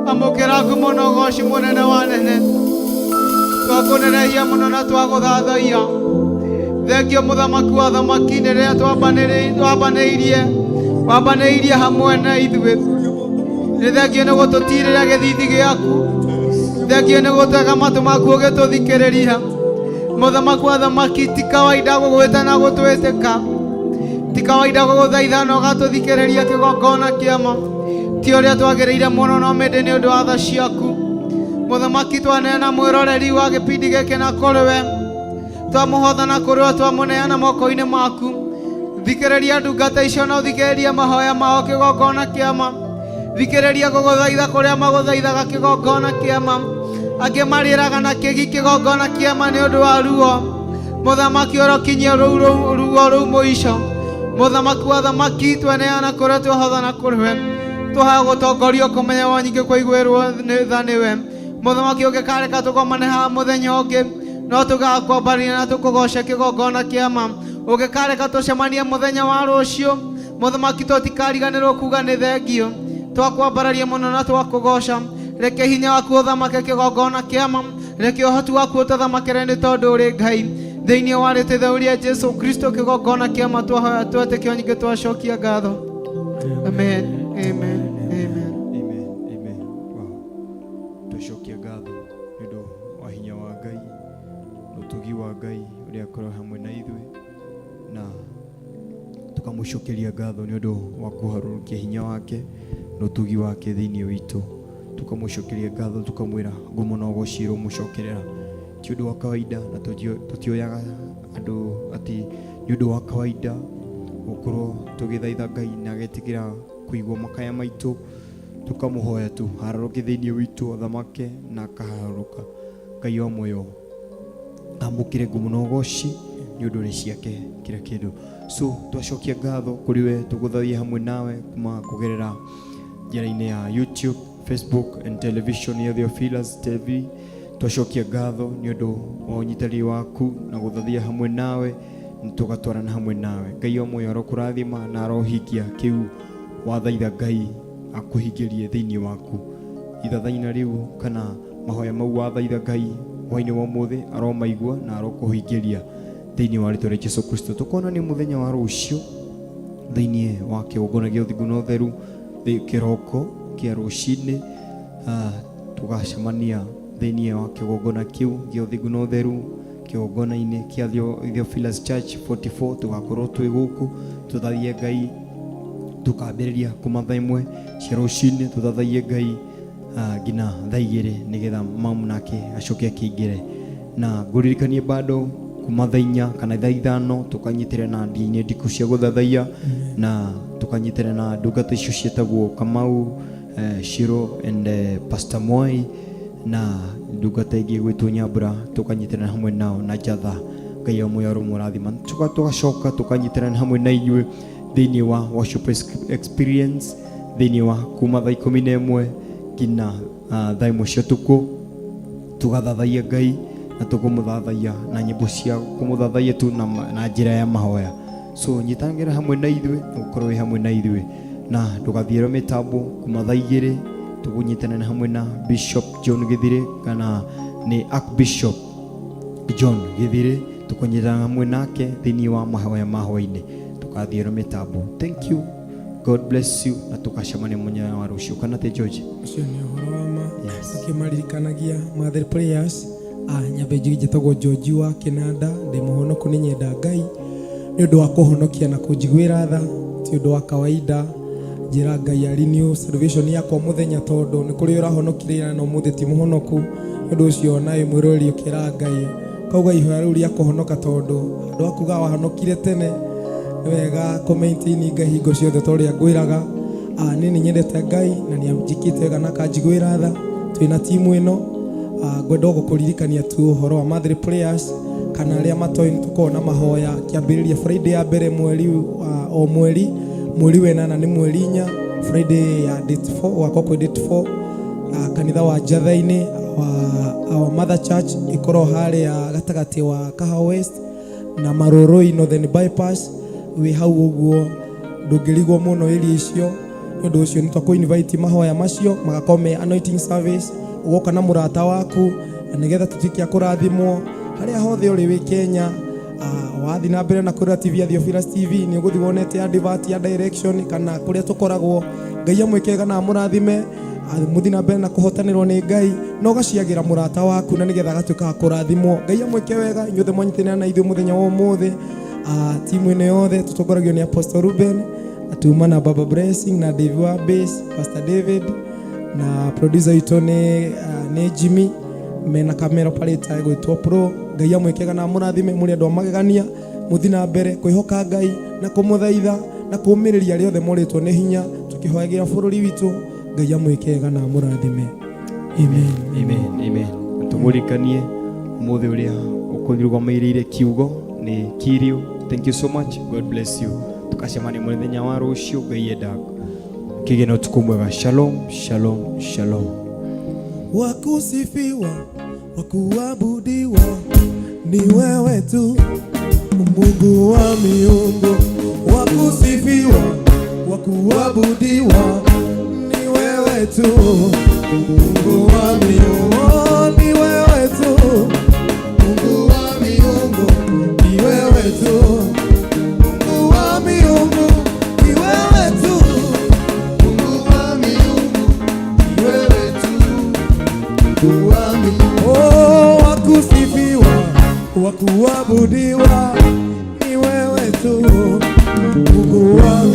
amukiraku muno goci munene wanene twakunenehia muno na twaguthathaia thengio muthamaku wa thamaki nä rä a wambanä hamwe na ithuä nä thengio nä gå tå tirä ra gä thithi gä aku thengio nä gå tega matå maku å gä tå thikä rä ria muthamaku wa thamaki ti kawaida gå gwä ta na gå twä tä ka ti kawaida gå gå thaitha na å gatå thikä rä ria kä gongona kä ama ti å rä a twagä rä ire muno no mä ndä nä å ndå wa tha ciaku muthamaki twaneana mwiroreri wa gä pindi gä kä na kå rä we twamå hotha na kå rä we twamå neana moko-inä maku thikä rä ria ndungata icio na å thikä rä ria mahoya mao kä gongona kä ama thikä rä ria gå gå thaitha kå rä a magå thaithaga kä gongona kä ama angä marä raga na kä gi kä gongona kä ama nä å ndå wa ruo muthamaki å rokinyia ruo rå u må ico muthamaki wa thamaki tweneana kå rä a twahotha na kå rä we twaha gå tongorio kå menya wa nyingä kwa iguä rwo tha nä we muthamaki å gä kareka tå komane haha må thenya å ngä no tå gakwambarania na tå kå goce kä gongona kä ama å gä kareka tå cemanie må thenya wa rå cio muthamaki tå tikariganä rwo kuga nä thengio twakwambararia må no na twakå goca reke hinya waku å thamake kä gongona kä ama reke å hoti waku å tathamakere nä tondå å rä Ngai thä-inä wa rä tä thauria Jesu Kristo kä gongona kä ama twahoya twetä kä o nyingä twacokia ngatho amen amen amen amen twacokia ngatho nĩ ũndũ wa hinya wa Ngai ũtugi wa Ngai ũrĩa akorwo hamwe na ithuĩ na tũkamũcokeria ngatho nĩ ũndũ wa kũharũrũkia hinya wake na ũtugi wake thĩinĩ witũ tukamucokeria ngatho tukamwira ngumo no gociro mucokerera ti undu wa kawaida na tutioyaga andu ati ni undu wa kawaida gukorwo tugithaitha Ngai na agetikira kuigwa makaya maitu tukamuhoya tu hararuke thiini witu athamake na akaharuka Ngai wa moyo amukire ngumo no goci ni undu ni ciake kira kindu so twacokia ngatho kuri we tuguthathia hamwe nawe kuma kugerera njira-ini ya YouTube, Facebook and television ya Theophilus TV. Twacokia ngatho ni undu wa unyitari waku na guthathia hamwe nawe tugatwarana hamwe nawe. Ngai wa moyo arokurathima na arohikia kiu wathaitha Ngai akuhingirie thiini waku ithathaina riu kana mahoya mau wathaitha Ngai hwaini wa muthi aromaigua na arokuhingiria thiini wa ritwa ria Jesu Kristo. Tukona ni muthenya wa rucio thiini wa kigongona gia uthingu na utheru kiroko kia rucini tugacemania thiini wa kigongona kiu gia uthingu na utheru kigongona-ini kia Theophilus Church 44 tugakorwo twi guku tuthathie Ngai tukambiriria kumatha imwe cia rucini tuthathie Ngai ngina thaa igiri nigetha mamu nake acoke akingire na nguririkanie bado kuma thaa inya kana thaa ithano tukanyitire na ndini ndiku cia guthathaia na tukanyitire na ndungata icio cietagwo Kamau Shiro and Pastor Moi na ndungata ingi gwitwo Nyambura tukanyitire hamwe nao na Jatha. Ngai wa moyo murathima tugacoka tukanyitire hamwe na inyuĩ thiini wa worship experience thiini wa kuma thaa 11 ngina thaa imwe cia tuku tugathathaia Ngai na tukumuthathaia na nyimbo cia kumuthathaia tu na njira ya mahoya. So nyitangira hamwe na ithuĩ ukorwo hamwe na ithuĩ na ndugathiĩrwo mitambo kuma thaa igĩrĩ tukunyitana hamwe na Bishop John Githire kana ni Archbishop John Githire tukunyitana hamwe nake thiini wa mahoya mahoya-ini tukathiĩrwo mitambo. Thank you, God bless you na tukacemania muthenya wa rucio kana te George ucio ni uhoro wa ma tukimaririkanagia Mother Prayers nyambe njitagwo George wa Kinanda ndi muhonoku ni nyenda Ngai ni undu wa kuhonokia na kunjiguira tha ti undu wa kawaida njira Ngai ari new salvation yakwa muthenya tondu ni kuri urahonokire na umuthi ti muhonoku undu ucio nayo mwirori ukira Ngai kauga ihoya riu ria kuhonoka tondu andu akuga wahonokire tene wega commenting Ngai hingo ciothe toria ngwiraga nini nyendete Ngai na ni amjikite wega na kanjiguira tha twina timu ino ngwenda gukuririkania tu uhoro wa Mother Prayers kana aria matoi tukona mahoya kiambiriria Friday ya mbere mweri o mweri wenana ni mweri 4 Friday ya date 4 wako kwa date 4 kanitha wa Jatha-ini wa Mother Church ikoro hali ya gatagati wa Kaha West na Maroroi Northern Bypass we hau uguo ndungirigwo muno iri icio ndu ucio ni twako invite mahoya macio magakome anointing service ugoka na murata waku nigetha tutikia kurathimwo haria hothe uri wi Kenya wathi na mbere na kurira TV ya Theophilus TV ni uguthi wonete advert ya direction kana kuria tukoragwo Ngai amwekega na murathime muthi na mbere na kuhotanirwo ni Ngai no gaciagira murata waku na nigetha gatuika kurathimwo Ngai amweke wega inyuothe mwanyitene na ithu muthenya wa umuthi timu ino yothe tutongoragio ni Apostle Ruben atuma na Baba Blessing na David wa Bass Pastor David na producer ito ni Jimmy mena camera operator gwitwo Pro Ngai amwekega na murathime muri andu amagegania muthi na mbere kwihoka Ngai na kumuthaitha na kumiriria riothe moritwo ni hinya tukihoyagira bururi witu Ngai amwekega na murathime amen amen amen. Tumurikanie muthi uria ukunirugamiirire kiugo ni Kirio. Thank you so much, God bless you. Tukacemania muthenya wa rucio Ngai endaga kigeno tukumwega. Shalom shalom shalom. Wakusifiwa wakuabudiwa ni wewe tu Mungu wa miungu, wakusifiwa wakuabudiwa ni wewe tu Mungu wa miungu, ni wewe tu Mungu wa miungu, ni wewe tu Mungu wa miungu, ni wewe tu Mungu wa miungu, ni wewe tu Mungu wa miungu. Oh, wakusifiwa wakuabudiwa ni wewe tu Mungu wa